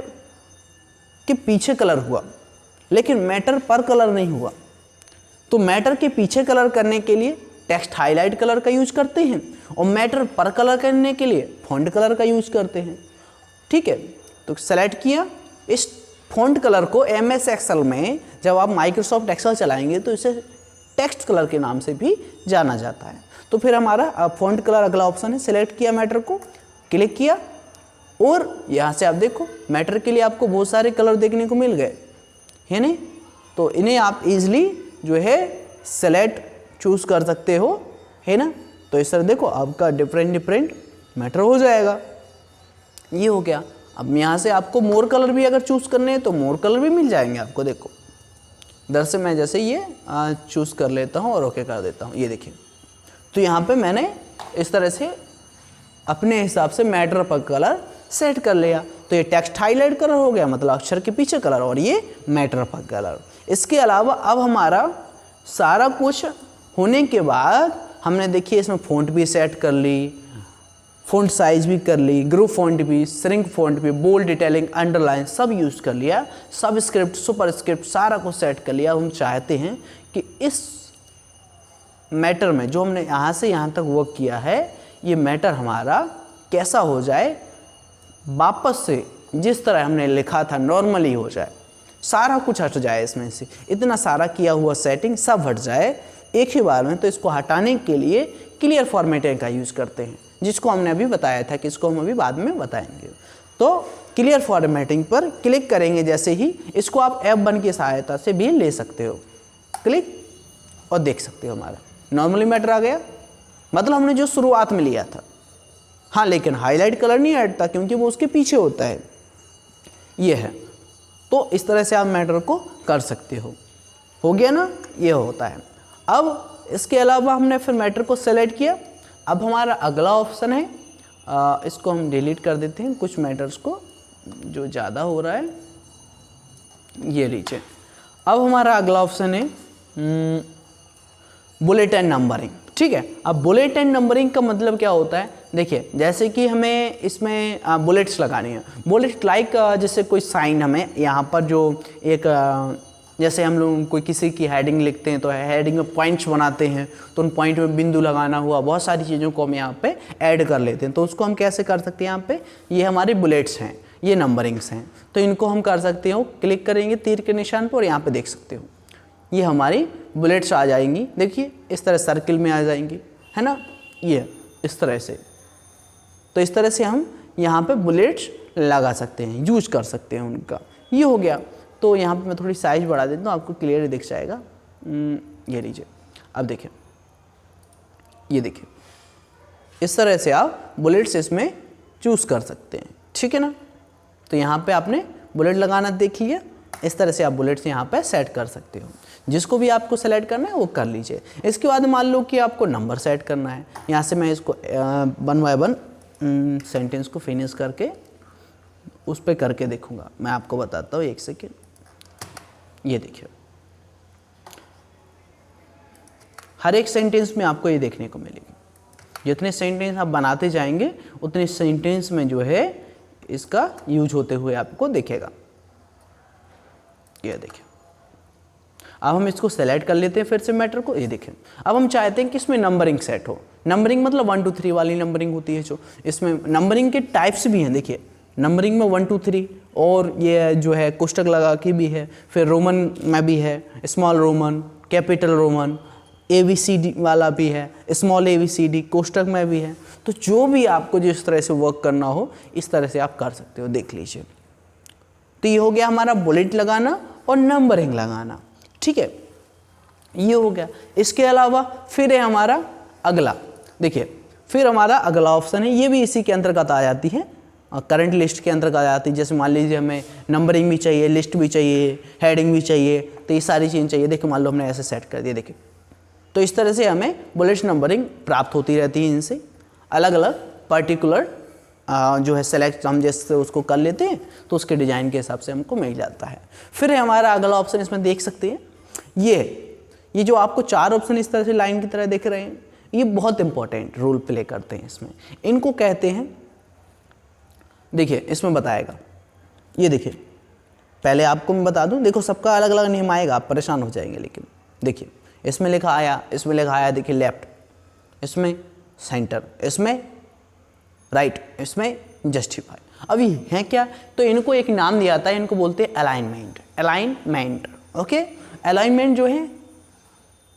के पीछे कलर हुआ लेकिन मैटर पर कलर नहीं हुआ, तो मैटर के पीछे कलर करने के लिए टेक्स्ट हाईलाइट कलर का यूज करते हैं और मैटर पर कलर करने के लिए फॉन्ट कलर का यूज करते हैं। ठीक है, तो सेलेक्ट किया, इस फॉन्ट कलर को MS एक्सेल में जब आप माइक्रोसॉफ्ट एक्सेल चलाएंगे तो इसे टेक्स्ट कलर के नाम से भी जाना जाता है। तो फिर हमारा फॉन्ट कलर अगला ऑप्शन है, सिलेक्ट किया, मैटर को क्लिक किया और यहाँ से आप देखो मैटर के लिए आपको बहुत सारे कलर देखने को मिल गए, है नहीं। तो इन्हें आप इजीली जो है सेलेक्ट चूज़ कर सकते हो, है ना। तो इस तरह देखो आपका डिफरेंट मैटर हो जाएगा। ये हो गया। अब यहाँ से आपको मोर कलर भी अगर चूज़ करने हैं तो मोर कलर भी मिल जाएंगे आपको। देखो इधर से मैं जैसे ये चूज़ कर लेता हूँ और ओके कर देता हूँ, ये देखिए। तो यहाँ पे मैंने इस तरह से अपने हिसाब से मैटर पर कलर सेट कर लिया। तो ये टेक्स्ट हाईलाइट कलर हो गया, मतलब अक्षर के पीछे कलर, और ये मैटर पर कलर। इसके अलावा अब हमारा सारा कुछ होने के बाद हमने देखिए इसमें फ़ॉन्ट भी सेट कर ली, फ़ॉन्ट साइज भी कर ली, ग्रुप फ़ॉन्ट भी, श्रिंक फ़ॉन्ट भी, बोल्ड, डिटेलिंग, अंडरलाइन सब यूज़ कर लिया, सब स्क्रिप्ट, सुपर स्क्रिप्ट सारा कुछ सेट कर लिया। हम चाहते हैं कि इस मैटर में जो हमने यहाँ से यहाँ तक वर्क किया है ये मैटर हमारा कैसा हो जाए, वापस से जिस तरह हमने लिखा था नॉर्मली हो जाए, सारा कुछ हट जाए इसमें से, इतना सारा किया हुआ सेटिंग सब हट जाए एक ही बार में। तो इसको हटाने के लिए क्लियर फॉर्मेटिंग का यूज़ करते हैं, जिसको हमने अभी बताया था कि इसको हम अभी बाद में बताएंगे। तो क्लियर फॉर्मेटिंग पर क्लिक करेंगे जैसे ही, इसको आप F1 की सहायता से भी ले सकते हो, क्लिक, और देख सकते हो हमारा नॉर्मली मैटर आ गया, मतलब हमने जो शुरुआत में लिया था। हाँ, लेकिन हाईलाइट कलर नहीं हटता क्योंकि वो उसके पीछे होता है। ये है। तो इस तरह से आप मैटर को कर सकते हो गया ना, ये होता है। अब इसके अलावा हमने फिर मैटर को सेलेक्ट किया। अब हमारा अगला ऑप्शन है, इसको हम डिलीट कर देते हैं कुछ मैटर्स को जो ज़्यादा हो रहा है, ये लीजिए। अब हमारा अगला ऑप्शन है बुलेट एंड नंबरिंग। ठीक है, अब बुलेट एंड नंबरिंग का मतलब क्या होता है, देखिए जैसे कि हमें इसमें बुलेट्स लगानी है। बुलेट लाइक जैसे कोई साइन हमें यहाँ पर जो एक जैसे हम लोग कोई किसी की हेडिंग लिखते हैं तो हेडिंग में पॉइंट्स बनाते हैं, तो उन पॉइंट में बिंदु लगाना हुआ, बहुत सारी चीज़ों को हम यहाँ पे ऐड कर लेते हैं। तो उसको हम कैसे कर सकते हैं, यहाँ पे ये हमारे बुलेट्स हैं, ये नंबरिंग्स हैं, तो इनको हम कर सकते हो, क्लिक करेंगे तीर के निशान पर और यहाँ पे देख सकते हो ये हमारी बुलेट्स आ जाएंगी। देखिए इस तरह सर्किल में आ जाएंगी, है ना, ये इस तरह से। तो इस तरह से हम यहाँ पे बुलेट्स लगा सकते हैं, यूज कर सकते हैं उनका। ये हो गया। तो यहाँ पे मैं थोड़ी साइज बढ़ा देता हूँ, आपको क्लियर दिख जाएगा। ये लीजिए, अब देखिए, ये देखिए इस तरह से आप बुलेट्स इसमें चूज़ कर सकते हैं। ठीक है ना, तो यहाँ पे आपने बुलेट लगाना देख लिया। इस तरह से आप बुलेट्स यहाँ पे सेट कर सकते हो। जिसको भी आपको सेलेक्ट करना है वो कर लीजिए। इसके बाद मान लो कि आपको नंबर सेट करना है। यहाँ से मैं इसको 1 बाय 1 सेंटेंस को फिनिश करके उस पर करके देखूँगा। मैं आपको बताता हूँ, 1 सेकेंड। ये देखिए, हर एक सेंटेंस में आपको ये देखने को मिलेगी। जितने सेंटेंस आप बनाते जाएंगे उतने सेंटेंस में जो है इसका यूज होते हुए आपको दिखेगा। ये देखिए, अब हम इसको सेलेक्ट कर लेते हैं फिर से मैटर को। ये देखें, अब हम चाहते हैं कि इसमें नंबरिंग सेट हो। नंबरिंग मतलब 1 2 3 वाली नंबरिंग होती है जो इसमें। नंबरिंग के टाइप्स भी हैं, देखिए नंबरिंग में 1 2 3 और ये जो है कोष्टक लगा के भी है, फिर रोमन में भी है, small Roman, capital Roman, ABCD वाला भी है, स्मॉल ABCD कोष्टक में भी है। तो जो भी आपको जिस तरह से वर्क करना हो इस तरह से आप कर सकते हो, देख लीजिए। तो ये हो गया हमारा बुलेट लगाना और नंबरिंग लगाना। ठीक है, ये हो गया। इसके अलावा फिर है हमारा अगला, देखिए फिर हमारा अगला ऑप्शन है, ये भी इसी के अंतर्गत आ जाती है, करंट लिस्ट के अंतर्गत आ जाती है। जैसे मान लीजिए हमें नंबरिंग भी चाहिए, लिस्ट भी चाहिए, हेडिंग भी चाहिए, तो ये सारी चीज़ें चाहिए। देखिए मान लो हमने ऐसे सेट कर दिया, देखिए तो इस तरह से हमें बुलेट नंबरिंग प्राप्त होती रहती है। इनसे अलग अलग पर्टिकुलर जो है सेलेक्ट हम जैसे उसको कर लेते हैं तो उसके डिज़ाइन के हिसाब से हमको मिल जाता है। फिर है हमारा अगला ऑप्शन, इसमें देख सकते हैं ये जो आपको 4 ऑप्शन इस तरह से लाइन की तरह दिख रहे हैं, ये बहुत इंपॉर्टेंट रोल प्ले करते हैं इसमें। इनको कहते हैं, देखिए इसमें बताएगा, ये देखिए पहले आपको मैं बता दूं, देखो सबका अलग अलग नेम आएगा, आप परेशान हो जाएंगे। लेकिन देखिए इसमें लिखा आया, इसमें लिखा आया देखिए लेफ्ट, इसमें सेंटर, इसमें राइट, इसमें जस्टिफाई। अब ये हैं क्या, तो इनको एक नाम दिया जाता है, इनको बोलते हैं अलाइनमेंट। Alignment, okay. अलाइनमेंट जो है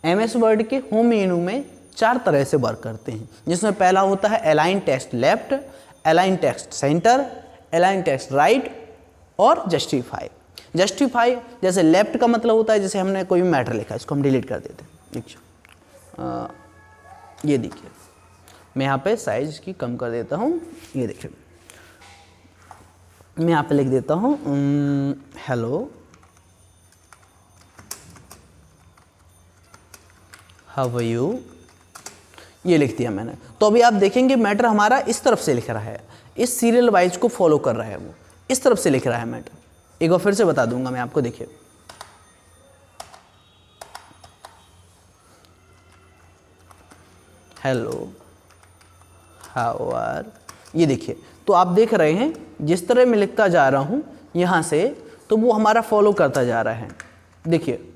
MS वर्ड के होम मेनू में 4 तरह से वर्क करते हैं, जिसमें पहला होता है align text left, align text centre, align text right और जस्टिफाई। जस्टिफाई जैसे लेफ्ट का मतलब होता है, जैसे हमने कोई मैटर लिखा, इसको हम डिलीट कर देते हैं। देखिए ये देखिए, मैं यहाँ पे साइज इसकी कम कर देता हूँ। ये देखिए मैं यहाँ पे लिख देता हूँ हेलो हाउ आर यू, ये लिख दिया मैंने। तो अभी आप देखेंगे मैटर हमारा इस तरफ से लिख रहा है, इस सीरियल वाइज को फॉलो कर रहा है, वो इस तरफ से लिख रहा है मैटर। एक बार फिर से बता दूंगा मैं आपको, देखिए हेलो हाउ आर, ये देखिए। तो आप देख रहे हैं जिस तरह मैं लिखता जा रहा हूँ यहाँ से, तो वो हमारा फॉलो करता जा रहा है। देखिए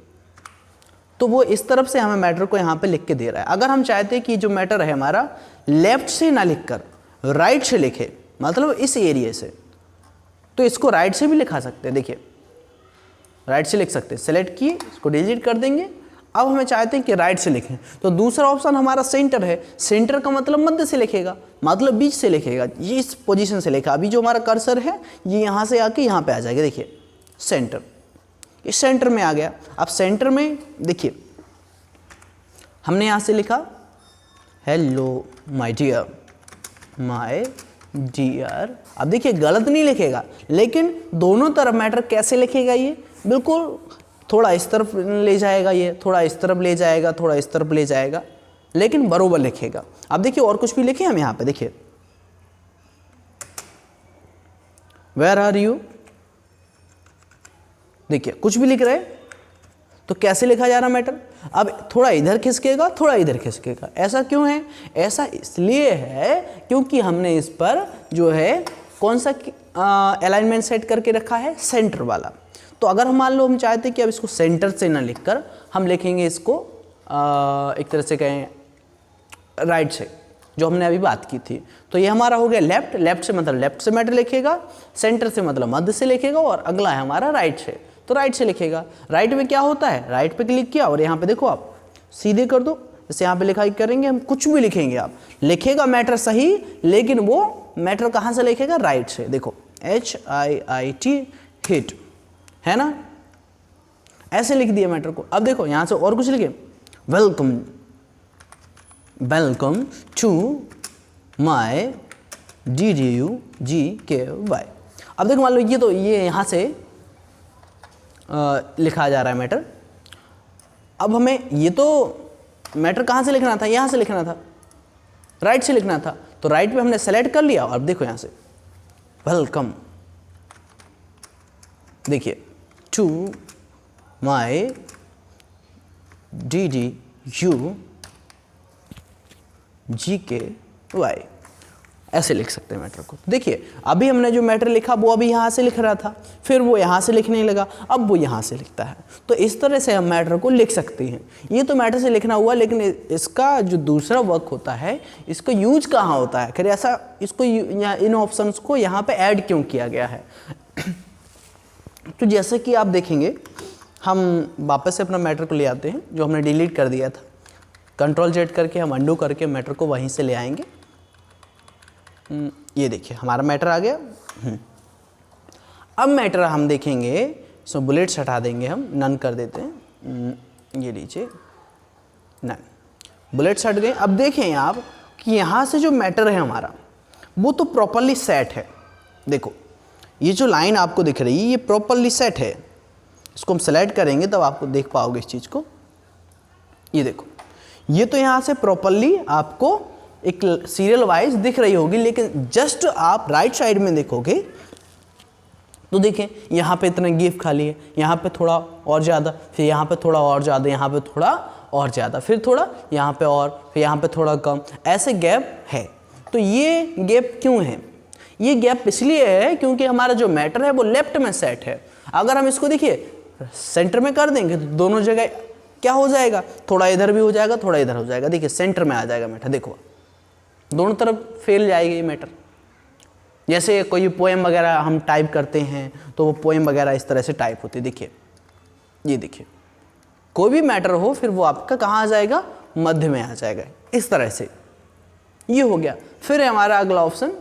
तो वो इस तरफ से हमें मैटर को यहाँ पे लिख के दे रहा है। अगर हम चाहते हैं कि जो मैटर है हमारा लेफ्ट से ना लिखकर राइट से लिखे, मतलब इस एरिया से, तो इसको राइट से भी लिखा सकते हैं। देखिए राइट से लिख सकते हैं, सेलेक्ट किए, इसको डिलीट कर देंगे। अब हमें चाहते हैं कि राइट से लिखें, तो दूसरा ऑप्शन हमारा सेंटर है। सेंटर का मतलब मध्य से लिखेगा, मतलब बीच से लिखेगा, ये इस पोजीशन से लिखा। अभी जो हमारा कर्सर है ये यहाँ से आके यहाँ पे आ जाएगा, देखिए सेंटर, इस सेंटर में आ गया। अब सेंटर में देखिए हमने यहाँ से लिखा हेलो माय जी आर। अब देखिए गलत नहीं लिखेगा, लेकिन दोनों तरफ मैटर कैसे लिखेगा, ये बिल्कुल थोड़ा इस तरफ ले जाएगा, ये थोड़ा इस तरफ ले जाएगा, थोड़ा इस तरफ ले जाएगा, लेकिन बरोबर लिखेगा। अब देखिए और कुछ भी लिखे हम यहाँ पे, देखिए वेयर आर यू, देखिए कुछ भी लिख रहे हैं तो कैसे लिखा जा रहा मैटर। अब थोड़ा इधर खिसकेगा, थोड़ा इधर खिसकेगा, ऐसा क्यों है? ऐसा इसलिए है क्योंकि हमने इस पर जो है कौन सा अलाइनमेंट सेट करके रखा है, सेंटर वाला। तो अगर हम मान लो हम चाहते कि अब इसको सेंटर से ना लिखकर हम लिखेंगे इसको एक तरह से कहें राइट से, जो हमने अभी बात की थी, तो ये हमारा हो गया लेफ्ट। लेफ्ट से मतलब लेफ्ट से मैटर लिखेगा, सेंटर से मतलब मध्य से लिखेगा, और अगला है हमारा राइट से, तो राइट से लिखेगा। राइट में क्या होता है, राइट पे क्लिक किया और यहाँ पे देखो आप सीधे कर दो, जैसे यहाँ पे लिखाई करेंगे हम, कुछ भी लिखेंगे आप, लिखेगा मैटर सही, लेकिन वो मैटर कहाँ से लिखेगा, राइट से। देखो HIIT हिट, है ना, ऐसे लिख दिया मैटर को। अब देखो यहाँ से और कुछ लिखे, वेलकम टू माय DDUGKY। अब देखो मान लो ये, तो ये यहाँ से लिखा जा रहा है मैटर। अब हमें ये तो मैटर कहाँ से लिखना था, यहाँ से लिखना था, राइट से लिखना था, तो राइट पे हमने सेलेक्ट कर लिया। और देखो यहाँ से वेलकम, देखिए टू माय DDUGKY, ऐसे लिख सकते हैं मैटर को। देखिए अभी हमने जो मैटर लिखा वो अभी यहाँ से लिख रहा था, फिर वो यहाँ से लिखने लगा, अब वो यहाँ से लिखता है। तो इस तरह से हम मैटर को लिख सकते हैं। ये तो मैटर से लिखना हुआ, लेकिन इसका जो दूसरा वर्क होता है, इसका यूज कहाँ होता है, खैर ऐसा इसको इन ऑप्शंस को यहाँ पे ऐड क्यों किया गया है। तो जैसे कि आप देखेंगे, हम वापस से अपना मैटर को ले आते हैं जो हमने डिलीट कर दिया था, Ctrl Z करके हम अंडू करके मैटर को वहीं से ले आएंगे। ये देखिए हमारा मैटर आ गया। अब मैटर हम देखेंगे, सो बुलेट्स हटा देंगे, हम नन कर देते हैं, ये लीजिए नन, बुलेट्स हट गए। अब देखें आप कि यहाँ से जो मैटर है हमारा वो तो प्रॉपरली सेट है। देखो ये जो लाइन आपको दिख रही है ये प्रॉपरली सेट है, इसको हम सेलेक्ट करेंगे तब आपको देख पाओगे इस चीज़ को। ये देखो ये तो यहाँ से प्रॉपरली आपको एक सीरियल वाइज दिख रही होगी, लेकिन जस्ट आप राइट साइड में देखोगे तो देखें यहाँ पे इतना गैप खाली है, यहाँ पे थोड़ा और ज़्यादा, फिर यहाँ पे थोड़ा और ज़्यादा, यहाँ पे थोड़ा और ज़्यादा, फिर थोड़ा यहाँ पे और, फिर यहाँ पे थोड़ा कम, ऐसे गैप है। तो ये गैप क्यों है? ये गैप इसलिए है क्योंकि हमारा जो मैटर है वो लेफ्ट में सेट है। अगर हम इसको देखिए सेंटर में कर देंगे तो दोनों जगह क्या हो जाएगा, थोड़ा इधर भी हो जाएगा, थोड़ा इधर हो जाएगा। देखिए सेंटर में आ जाएगा मैटर, देखो दोनों तरफ फैल जाएगी ये मैटर। जैसे कोई पोएम वगैरह हम टाइप करते हैं तो वो पोएम वगैरह इस तरह से टाइप होती है। देखिए ये देखिए कोई भी मैटर हो फिर वो आपका कहाँ आ जाएगा, मध्य में आ जाएगा, इस तरह से। ये हो गया। फिर हमारा अगला ऑप्शन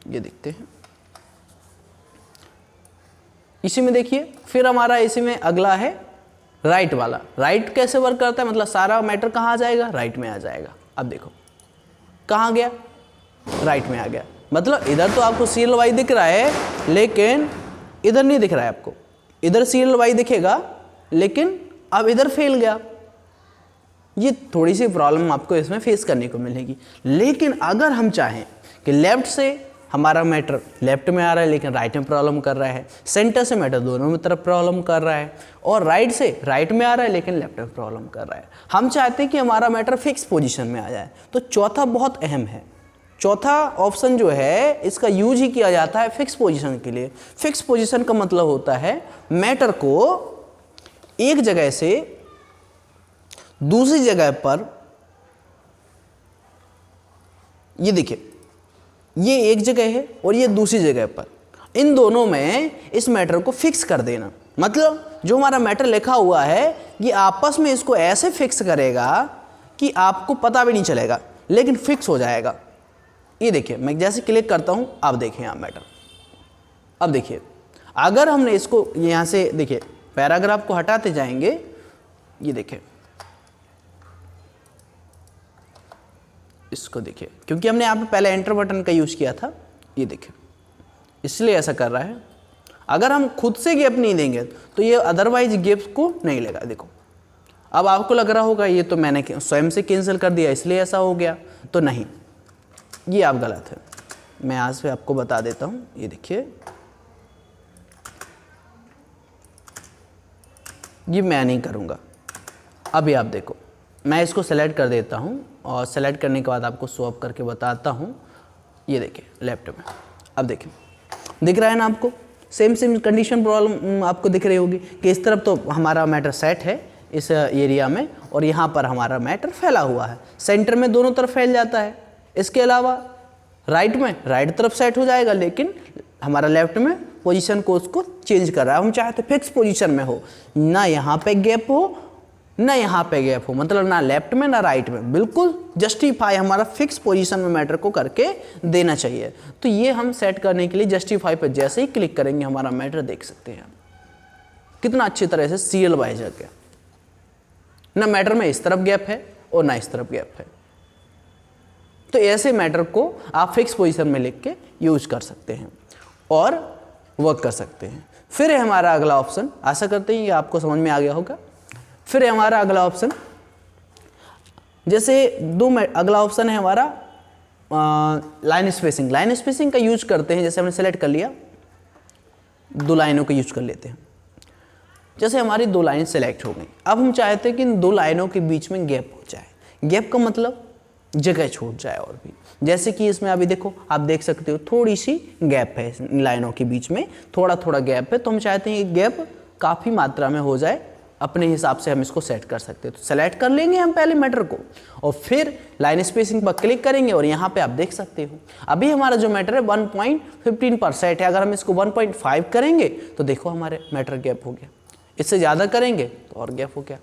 ये देखते हैं, इसी में देखिए फिर हमारा इसी में अगला है राइट वाला। राइट कैसे वर्क करता है, मतलब सारा मैटर कहाँ आ जाएगा, राइट में आ जाएगा। अब देखो कहाँ गया, राइट में आ गया। मतलब इधर तो आपको सीरियल वाई दिख रहा है, लेकिन इधर नहीं दिख रहा है आपको। इधर सीरियल वाई दिखेगा लेकिन अब इधर फेल गया। ये थोड़ी सी प्रॉब्लम आपको इसमें फेस करने को मिलेगी। लेकिन अगर हम चाहें कि लेफ्ट से हमारा मैटर लेफ्ट में आ रहा है लेकिन राइट में प्रॉब्लम कर रहा है, सेंटर से मैटर दोनों में तरफ प्रॉब्लम कर रहा है, और राइट से राइट में आ रहा है लेकिन लेफ्ट में प्रॉब्लम कर रहा है, हम चाहते हैं कि हमारा मैटर फिक्स पोजीशन में आ जाए, तो चौथा बहुत अहम है। चौथा ऑप्शन जो है इसका यूज ही किया जाता है फिक्स पोजीशन के लिए। फिक्स पोजीशन का मतलब होता है मैटर को एक जगह से दूसरी जगह पर, ये देखिए ये एक जगह है और ये दूसरी जगह पर, इन दोनों में इस मैटर को फिक्स कर देना। मतलब जो हमारा मैटर लिखा हुआ है ये आपस में इसको ऐसे फिक्स करेगा कि आपको पता भी नहीं चलेगा, लेकिन फिक्स हो जाएगा। ये देखिए मैं जैसे क्लिक करता हूं, आप देखें आप मैटर। अब देखिए अगर हमने इसको यहाँ से देखिए पैराग्राफ को हटाते जाएंगे, ये देखिए इसको देखिए, क्योंकि हमने यहाँ पे पहले एंटर बटन का यूज़ किया था, ये देखिए इसलिए ऐसा कर रहा है। अगर हम खुद से गैप नहीं देंगे तो ये अदरवाइज गैप को नहीं लेगा। देखो अब आपको लग रहा होगा ये तो मैंने स्वयं से कैंसिल कर दिया इसलिए ऐसा हो गया, तो नहीं, ये आप गलत है। मैं आज से आपको बता देता हूँ, ये देखिए ये मैं नहीं करूँगा। अभी आप देखो, मैं इसको सेलेक्ट कर देता हूँ और सेलेक्ट करने के बाद आपको स्वैप करके बताता हूँ। ये देखिए लेफ्ट में, अब देखिए दिख रहा है ना आपको, सेम कंडीशन प्रॉब्लम आपको दिख रही होगी कि इस तरफ तो हमारा मैटर सेट है इस एरिया में और यहाँ पर हमारा मैटर फैला हुआ है, सेंटर में दोनों तरफ फैल जाता है। इसके अलावा राइट में राइट तरफ सेट हो जाएगा, लेकिन हमारा लेफ्ट में पोजीशन को उसको चेंज कर रहा है। हम चाहते फिक्स पोजीशन में हो, ना यहाँ पे गैप हो ना यहाँ पे गैप हो, मतलब ना लेफ्ट में ना राइट में, बिल्कुल जस्टिफाई हमारा फिक्स पोजीशन में मैटर को करके देना चाहिए। तो ये हम सेट करने के लिए जस्टिफाई पर जैसे ही क्लिक करेंगे हमारा मैटर देख सकते हैं कितना अच्छी तरह से सीरियल वाइज है, ना मैटर में इस तरफ गैप है और ना इस तरफ गैप है। तो ऐसे मैटर को आप फिक्स पोजीशन में लिख के यूज कर सकते हैं और वर्क कर सकते हैं। फिर है हमारा अगला ऑप्शन, आशा करते हैं ये आपको समझ में आ गया होगा। फिर है हमारा अगला ऑप्शन, जैसे अगला ऑप्शन है हमारा लाइन स्पेसिंग। लाइन स्पेसिंग का यूज करते हैं, जैसे हमने सेलेक्ट कर लिया, 2 लाइनों का यूज कर लेते हैं। जैसे हमारी 2 लाइन सेलेक्ट हो गई, अब हम चाहते हैं कि इन 2 लाइनों के बीच में गैप हो जाए। गैप का मतलब जगह छूट जाए और भी, जैसे कि इसमें अभी देखो आप देख सकते हो थोड़ी सी गैप है इन लाइनों के बीच में, थोड़ा गैप है, तो हम चाहते हैं ये गैप काफ़ी मात्रा में हो जाए। अपने हिसाब से हम इसको सेट कर सकते हैं। तो सेलेक्ट कर लेंगे हम पहले मैटर को और फिर लाइन स्पेसिंग पर क्लिक करेंगे और यहाँ पे आप देख सकते हो अभी हमारा जो मैटर है 1.15% है। अगर हम इसको 1.5 करेंगे तो देखो हमारे मैटर गैप हो गया, इससे ज़्यादा करेंगे तो और गैप हो गया,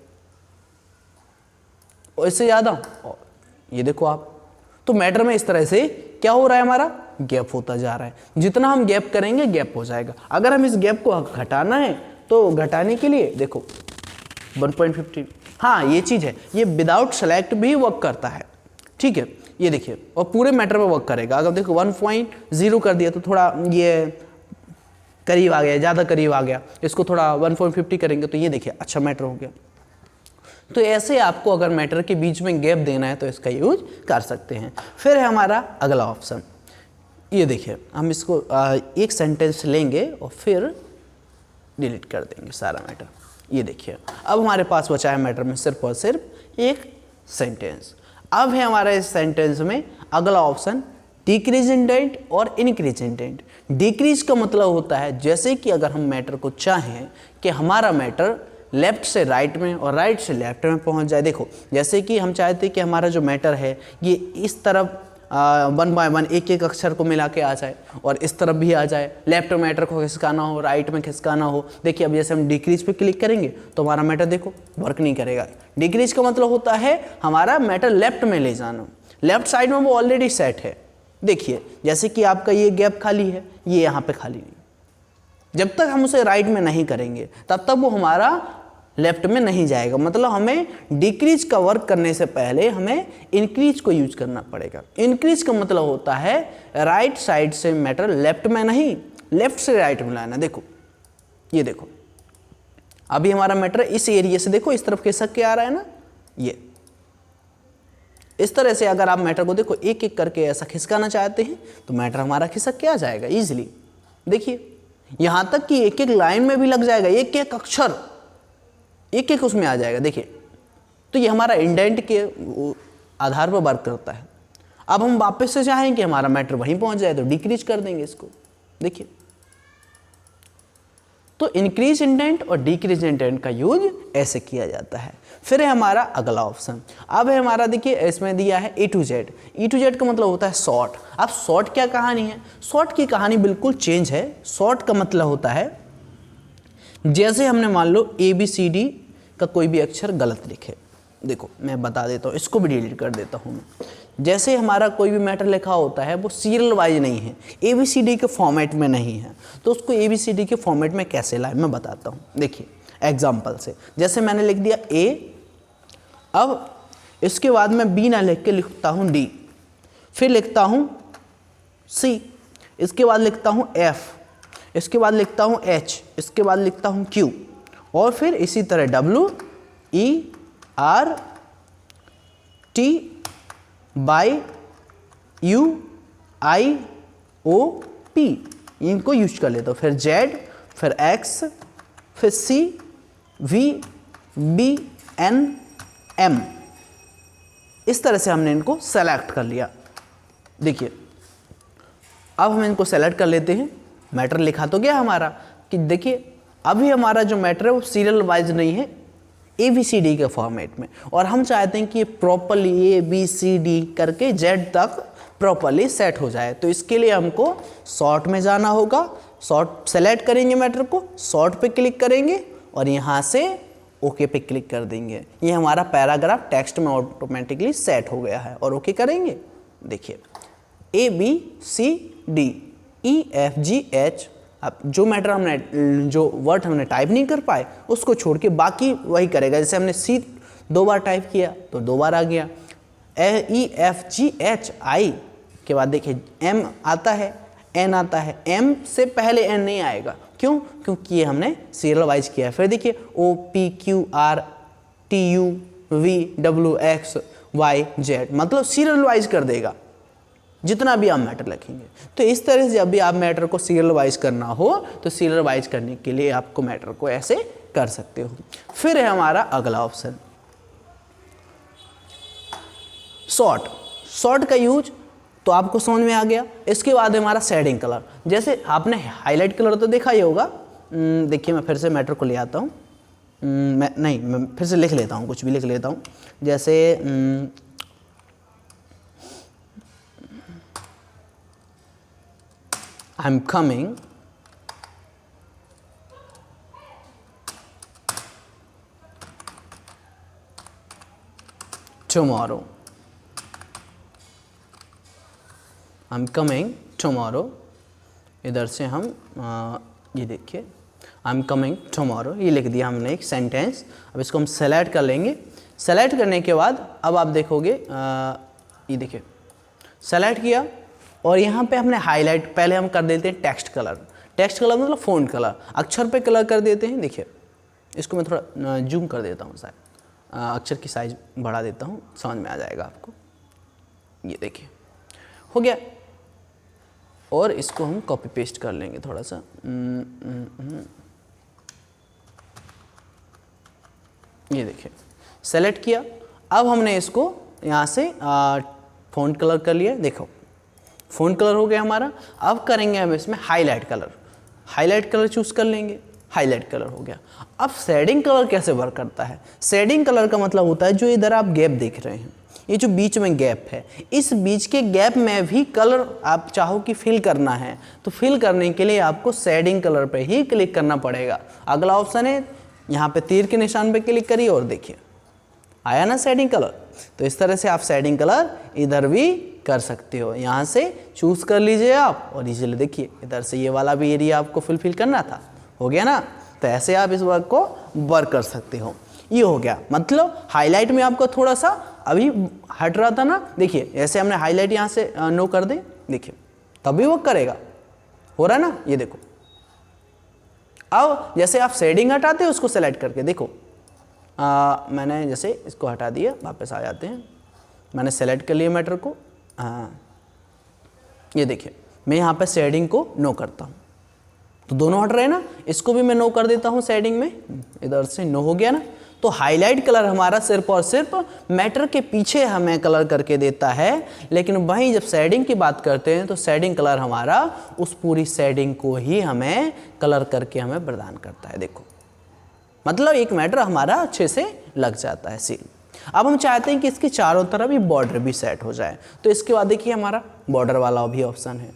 और इससे ज़्यादा और ये देखो आप। तो मैटर में इस तरह से क्या हो रहा है, हमारा गैप होता जा रहा है। जितना हम गैप करेंगे गैप हो जाएगा। अगर हम इस गैप को घटाना है तो घटाने के लिए देखो 1.15, हाँ ये चीज़ है, ये विदाउट सेलेक्ट भी वर्क करता है, ठीक है। ये देखिए और पूरे मैटर में वर्क करेगा। अगर देखो 1.0 कर दिया तो थोड़ा ये करीब आ गया, ज़्यादा करीब आ गया, इसको थोड़ा 1.50 करेंगे तो ये देखिए अच्छा मैटर हो गया। तो ऐसे आपको अगर मैटर के बीच में गैप देना है तो इसका यूज कर सकते हैं। फिर है हमारा अगला ऑप्शन, ये देखिए हम इसको एक सेंटेंस लेंगे और फिर डिलीट कर देंगे सारा मैटर। ये देखिए अब हमारे पास बचा है मैटर में सिर्फ और सिर्फ एक सेंटेंस। अब है हमारा इस सेंटेंस में अगला ऑप्शन डिक्रीज इंडेंट और इंक्रीज इंडेंट। डिक्रीज का मतलब होता है जैसे कि अगर हम मैटर को चाहें कि हमारा मैटर लेफ्ट से राइट में और राइट से लेफ्ट में पहुंच जाए। देखो जैसे कि हम चाहते हैं कि हमारा जो मैटर है ये इस तरफ 1 बाय 1 एक अक्षर को मिला के आ जाए और इस तरफ भी आ जाए, लेफ्ट मैटर को खिसकाना हो राइट में खिसकाना हो। देखिए अब जैसे हम डिक्रीज पे क्लिक करेंगे तो हमारा मैटर देखो वर्क नहीं करेगा। डिक्रीज का मतलब होता है हमारा मैटर लेफ्ट में ले जाना, लेफ्ट साइड में वो ऑलरेडी सेट है। देखिए जैसे कि आपका ये गैप खाली है, ये यहाँ पे खाली नहीं, जब तक हम उसे राइट में नहीं करेंगे तब तक वो हमारा लेफ्ट में नहीं जाएगा। मतलब हमें डिक्रीज का वर्क करने से पहले हमें इंक्रीज को यूज करना पड़ेगा। इंक्रीज का मतलब होता है राइट साइड से मैटर लेफ्ट में नहीं, लेफ्ट से राइट में लाना। देखो ये देखो अभी हमारा मैटर इस एरिया से देखो इस तरफ खिसक के आ रहा है ना, ये इस तरह से अगर आप मैटर को देखो एक एक करके ऐसा खिसकाना चाहते हैं तो मैटर हमारा खिसक के आ जाएगा इजीली। देखिए यहाँ तक कि एक एक लाइन में भी लग जाएगा, एक एक अक्षर एक एक उसमें आ जाएगा। देखिए तो ये हमारा इंडेंट के आधार पर वर्क करता है। अब हम वापस से चाहें कि हमारा मैटर वहीं पहुंच जाए तो डिक्रीज कर देंगे इसको। देखिए तो इंक्रीज इंडेंट और डिक्रीज इंडेंट का यूज ऐसे किया जाता है। फिर है हमारा अगला ऑप्शन, अब है हमारा देखिए इसमें दिया है A to Z। E to Z का मतलब होता है शॉर्ट। अब शॉर्ट क्या कहानी है, शॉर्ट की कहानी बिल्कुल चेंज है। शॉर्ट का मतलब होता है जैसे हमने मान लो ABCD का कोई भी अक्षर गलत लिखे, देखो मैं बता देता हूँ, इसको भी डिलीट कर देता हूँ मैं। जैसे हमारा कोई भी मैटर लिखा होता है वो सीरियल वाइज नहीं है, ABCD के फॉर्मेट में नहीं है, तो उसको ABCD के फॉर्मेट में कैसे लाए मैं बताता हूँ। देखिए एग्जाम्पल से, जैसे मैंने लिख दिया A, अब इसके बाद मैं B ना लिख के लिखता हूँ D, फिर लिखता हूँ C, इसके बाद लिखता हूँ F, इसके बाद लिखता हूँ H, इसके बाद लिखता हूँ Q, और फिर इसी तरह W, E, R, T, Y, U, I, O, P, इनको यूज कर लेता हूँ। फिर Z, फिर X, फिर C, V, B, N, M, इस तरह से हमने इनको सेलेक्ट कर लिया। देखिए अब हम इनको सेलेक्ट कर लेते हैं। मैटर लिखा तो गया हमारा कि देखिए अभी हमारा जो मैटर है वो सीरियल वाइज नहीं है, ABCD के फॉर्मेट में, और हम चाहते हैं कि ये प्रॉपरली ABCD करके Z तक प्रॉपरली सेट हो जाए। तो इसके लिए हमको सॉर्ट में जाना होगा। सॉर्ट सेलेक्ट करेंगे मैटर को, सॉर्ट पे क्लिक करेंगे और यहाँ से ओके पे क्लिक कर देंगे। ये हमारा पैराग्राफ टेक्स्ट में ऑटोमेटिकली सेट हो गया है और ओके करेंगे। देखिए ABCD EFGH, अब जो मैटर हमने जो वर्ड हमने टाइप नहीं कर पाए उसको छोड़ के बाकी वही करेगा। जैसे हमने C 2 बार टाइप किया तो 2 बार आ गया। EFGHI के बाद देखिए M आता है, N आता है, M से पहले N नहीं आएगा। क्यों? क्योंकि ये हमने सीरियल वाइज किया है। फिर देखिए OPQRTUVWXYZ, मतलब सीरियल वाइज कर देगा जितना भी आप मैटर लिखेंगे। तो इस तरह से जब भी आप मैटर को सीरियल वाइज करना हो तो सीरियल वाइज करने के लिए आपको मैटर को ऐसे कर सकते हो। फिर है हमारा अगला ऑप्शन सॉर्ट। सॉर्ट का यूज तो आपको समझ में आ गया। इसके बाद हमारा शेडिंग कलर। जैसे आपने हाईलाइट कलर तो देखा ही होगा। देखिए मैं फिर से मैटर को ले आता हूँ। मैं फिर से लिख लेता हूँ, कुछ भी लिख लेता हूँ। जैसे I'm coming tomorrow. I'm coming tomorrow। इधर से हम ये देखिए I'm coming tomorrow, ये लिख दिया हमने एक सेंटेंस। अब इसको हम सेलेक्ट कर लेंगे। सेलेक्ट करने के बाद अब आप देखोगे ये देखिए सेलेक्ट किया और यहाँ पे हमने हाईलाइट पहले हम कर देते हैं टेक्स्ट कलर। टेक्स्ट कलर मतलब फ़ॉन्ट कलर, अक्षर पे कलर कर देते हैं। देखिए इसको मैं थोड़ा जूम कर देता हूँ, शायद अक्षर की साइज़ बढ़ा देता हूँ, समझ में आ जाएगा आपको। ये देखिए हो गया। और इसको हम कॉपी पेस्ट कर लेंगे थोड़ा सा। ये देखिए सेलेक्ट किया। अब हमने इसको यहाँ से फ़ॉन्ट कलर कर लिया। देखो फ़ॉन्ट कलर हो गया हमारा। अब करेंगे हम इसमें highlight colour. Highlight colour choose कर लेंगे, हाईलाइट कलर हो गया। अब शेडिंग कलर कैसे वर्क करता है? शेडिंग कलर का मतलब होता है जो इधर आप गैप देख रहे हैं, ये जो बीच में गैप है, इस बीच के गैप में भी कलर आप चाहो कि फिल करना है तो फिल करने के लिए आपको शेडिंग कलर पे ही क्लिक करना पड़ेगा। अगला ऑप्शन है यहाँ पे तीर के निशान पे क्लिक करिए और देखिए आया ना शेडिंग कलर। तो इस तरह से आप शेडिंग कलर इधर भी कर सकते हो। यहाँ से चूज़ कर लीजिए आप और इजीली देखिए इधर से ये वाला भी एरिया आपको फुलफिल करना था, हो गया ना। तो ऐसे आप इस वर्क को वर्क कर सकते हो। ये हो गया, मतलब हाईलाइट में आपको थोड़ा सा अभी हट रहा था ना। देखिए ऐसे हमने हाईलाइट यहाँ से नो कर दें, देखिए तभी वो करेगा, हो रहा है ना। ये देखो अब जैसे आप शेडिंग हटाते हैं उसको सेलेक्ट करके देखो मैंने जैसे इसको हटा दिया, वापस आ जाते हैं। मैंने सेलेक्ट कर लिया मैटर को। ये देखिए मैं यहाँ पे शेडिंग को नो करता हूँ तो दोनों हट रहे हैं ना। इसको भी मैं नो कर देता हूँ शेडिंग में, इधर से नो हो गया ना। तो हाईलाइट कलर हमारा सिर्फ और सिर्फ मैटर के पीछे हमें कलर करके देता है, लेकिन वहीं जब शेडिंग की बात करते हैं तो शेडिंग कलर हमारा उस पूरी शेडिंग को ही हमें कलर करके हमें प्रदान करता है। देखो मतलब एक मैटर हमारा अच्छे से लग जाता है सील। अब हम चाहते हैं कि इसके चारों तरफ भी बॉर्डर भी सेट हो जाए, तो इसके बाद देखिए हमारा बॉर्डर वाला भी ऑप्शन है।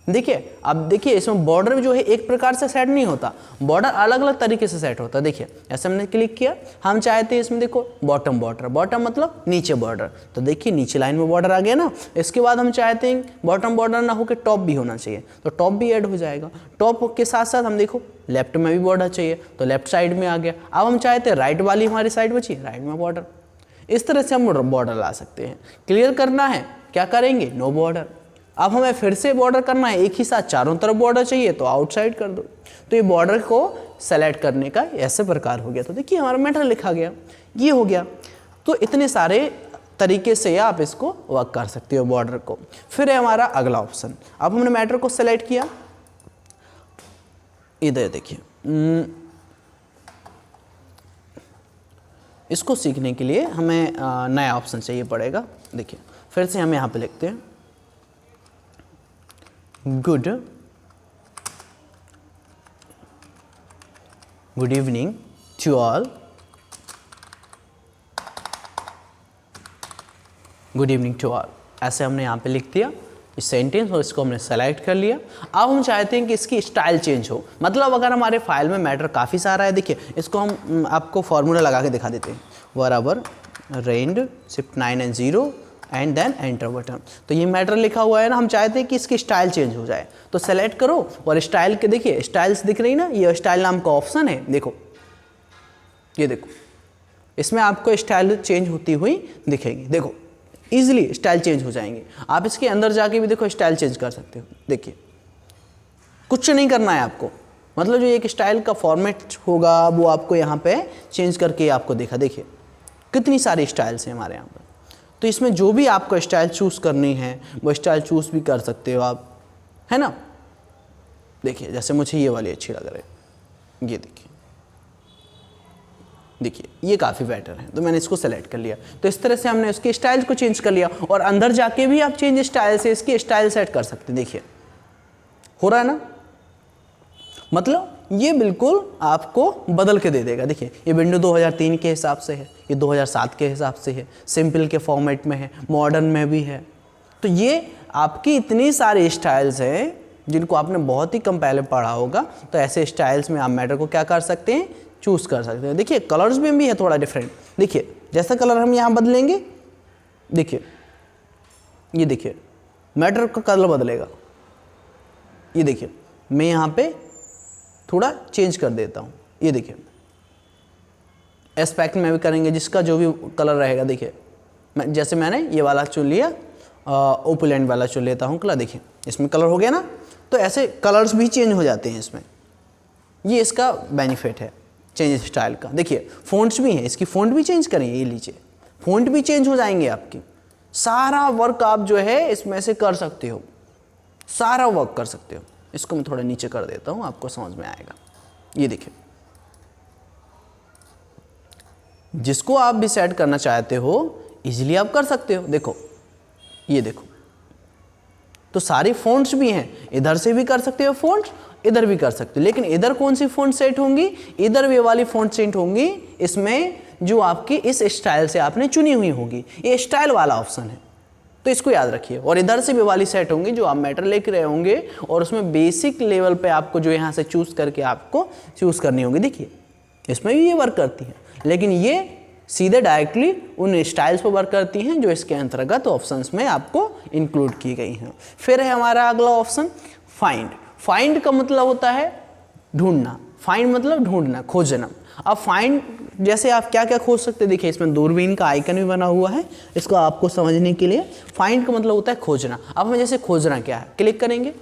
देखिए अब देखिए इसमें बॉर्डर जो है एक प्रकार से सेट नहीं होता, बॉर्डर अलग अलग तरीके से सेट होता है। देखिए ऐसे हमने क्लिक किया, हम चाहते हैं इसमें देखो बॉटम बॉर्डर, बॉटम मतलब नीचे बॉर्डर, तो देखिए नीचे लाइन में बॉर्डर आ गया ना। इसके बाद हम चाहते हैं बॉटम बॉर्डर ना होकर टॉप भी होना चाहिए, तो टॉप भी ऐड हो जाएगा। टॉप के साथ साथ हम देखो लेफ्ट में भी बॉर्डर चाहिए तो लेफ्ट साइड में आ गया। अब हम चाहते हैं राइट वाली हमारी साइड बची, राइट में बॉर्डर। इस तरह से हम बॉर्डर ला सकते हैं। क्लियर करना है क्या करेंगे, नो बॉर्डर। अब हमें फिर से बॉर्डर करना है, एक ही साथ चारों तरफ बॉर्डर चाहिए तो आउटसाइड कर दो। तो ये बॉर्डर को सेलेक्ट करने का ऐसे प्रकार हो गया। तो देखिए हमारा मैटर लिखा गया, ये हो गया। तो इतने सारे तरीके से आप इसको वर्क कर सकते हो बॉर्डर को। फिर है हमारा अगला ऑप्शन। अब हमने मैटर को सेलेक्ट किया, इधर देखिए, इसको सीखने के लिए हमें नया ऑप्शन चाहिए पड़ेगा। देखिए फिर से हम यहाँ पे लिखते हैं good evening to all, good evening to all, ऐसे हमने यहाँ पे लिख दिया इस सेंटेंस और इसको हमने सेलेक्ट कर लिया। अब हम चाहते हैं कि इसकी स्टाइल चेंज हो, मतलब अगर हमारे फाइल में मैटर काफ़ी सारा है, देखिए इसको हम आपको फॉर्मूला लगा के दिखा देते हैं, बराबर रेंड shift 9 and 0 and then enter button. तो ये मैटर लिखा हुआ है ना, हम चाहते हैं कि इसकी स्टाइल चेंज हो जाए, तो सेलेक्ट करो और स्टाइल के देखिए स्टाइल्स दिख रही ना, ये स्टाइल नाम का ऑप्शन है, देखो ये देखो, इसमें आपको स्टाइल चेंज होती हुई दिखेगी। देखो इजीली स्टाइल चेंज हो जाएंगे। आप इसके अंदर जाके भी देखो स्टाइल चेंज कर सकते हो। देखिए कुछ नहीं करना है आपको, मतलब जो एक स्टाइल का फॉर्मेट होगा वो आपको यहाँ पे चेंज करके आपको देखा। देखिए कितनी सारी स्टाइल्स हैं हमारे यहाँ पर, तो इसमें जो भी आपको स्टाइल चूज़ करनी है वो स्टाइल चूज़ भी कर सकते हो आप, है ना। देखिए जैसे मुझे ये वाली अच्छी लग रही है, ये देखिए, देखिए ये काफ़ी बेटर है, तो मैंने इसको सेलेक्ट कर लिया। तो इस तरह से हमने उसकी स्टाइल को चेंज कर लिया और अंदर जाके भी आप चेंज स्टाइल से इसकी स्टाइल सेट कर सकते हैं। देखिए हो रहा है ना, मतलब ये बिल्कुल आपको बदल के दे देगा। देखिए ये विंडो 2003 के हिसाब से है, ये 2007 के हिसाब से है, सिंपल के फॉर्मेट में है, मॉडर्न में भी है। तो ये आपकी इतनी सारी स्टाइल्स हैं जिनको आपने बहुत ही कम पहले पढ़ा होगा। तो ऐसे स्टाइल्स में आप मैटर को क्या कर सकते हैं, चूज़ कर सकते हैं। देखिए कलर्स में भी है थोड़ा डिफरेंट, देखिए जैसा कलर हम यहाँ बदलेंगे, देखिए ये देखिए मैटर का कलर बदलेगा। ये देखिए मैं यहाँ पे थोड़ा चेंज कर देता हूँ, ये देखिए एस्पेक्ट में भी करेंगे, जिसका जो भी कलर रहेगा। देखिए जैसे मैंने ये वाला चुन लिया, ओपुलेंट वाला चुन लेता हूँ कलर, देखिए इसमें कलर हो गया ना। तो ऐसे कलर्स भी चेंज हो जाते हैं इसमें, ये इसका बेनिफिट है चेंज स्टाइल का। देखिए फ़ॉन्ट्स भी हैं, इसकी फ़ॉन्ट भी चेंज करें, ये लीजिए फ़ॉन्ट भी चेंज हो जाएंगे आपकी। सारा वर्क आप जो है इसमें से कर सकते हो, सारा वर्क कर सकते हो। इसको मैं थोड़ा नीचे कर देता हूँ, आपको समझ में आएगा। ये देखिए जिसको आप भी सेट करना चाहते हो इजीली आप कर सकते हो। देखो ये देखो, तो सारी फ़ॉन्ट्स भी हैं, इधर से भी कर सकते हो फ़ॉन्ट्स, इधर भी कर सकते हो। लेकिन इधर कौन सी फ़ॉन्ट सेट होंगी, इधर वे वाली फ़ॉन्ट सेट होंगी इसमें जो आपकी इस स्टाइल से आपने चुनी हुई होगी। ये स्टाइल वाला ऑप्शन है, तो इसको याद रखिए। और इधर से भी वाली सेट होंगी जो आप मैटर लिख रहे होंगे और उसमें बेसिक लेवल पे आपको जो यहाँ से चूज़ करके आपको चूज़ करनी होगी। देखिए इसमें भी ये वर्क करती है, लेकिन ये सीधे डायरेक्टली उन स्टाइल्स पर वर्क करती हैं जो इसके अंतर्गत ऑप्शंस में आपको इंक्लूड की गई हैं। फिर है हमारा अगला ऑप्शन फाइंड। फाइंड का मतलब होता है ढूंढना, फाइंड मतलब ढूंढना, खोजना। अब फाइंड जैसे आप क्या क्या खोज सकते हैं, देखिए इसमें दूरबीन का आइकन भी बना हुआ है, इसको आपको समझने के लिए। फाइंड का मतलब होता है खोजना। अब हमें जैसे खोजना क्या है, क्लिक करेंगे,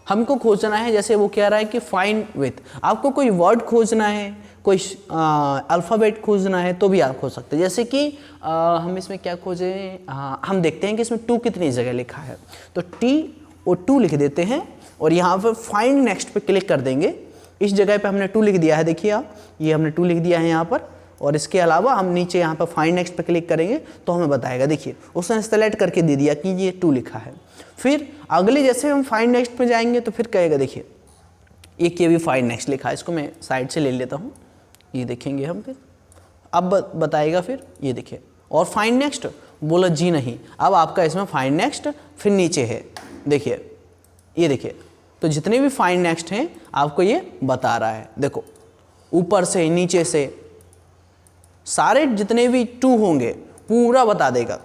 हमको खोजना है, जैसे वो कह रहा है कि फाइंड विथ, आपको कोई वर्ड खोजना है, कोई अल्फ़ाबेट खोजना है तो भी आप खोज सकते हैं। जैसे कि हम इसमें क्या खोजें, हम देखते हैं कि इसमें 2 कितनी जगह लिखा है, तो टी और 2 लिख देते हैं और यहाँ पर फाइंड नेक्स्ट पे क्लिक कर देंगे। इस जगह पे हमने 2 लिख दिया है, देखिए आप, ये हमने 2 लिख दिया है यहाँ पर। और इसके अलावा हम नीचे यहाँ पर फाइंड नेक्स्ट पे क्लिक करेंगे तो हमें बताएगा, देखिए उसने सेलेक्ट करके दे दिया कि ये 2 लिखा है। फिर अगले जैसे हम फाइंड नेक्स्ट पे जाएंगे तो फिर कहेगा, देखिए एक ये भी फाइंड नेक्स्ट लिखा है, इसको मैं साइड से ले लेता हूँ, ये देखेंगे हम। फिर अब बताएगा, फिर ये देखिए और फाइंड नेक्स्ट, बोला जी नहीं। अब आपका इसमें फाइंड नेक्स्ट फिर नीचे है, देखिए ये देखिए, तो जितने भी फाइंड नेक्स्ट हैं आपको ये बता रहा है। देखो ऊपर से नीचे से सारे जितने भी 2 होंगे पूरा बता देगा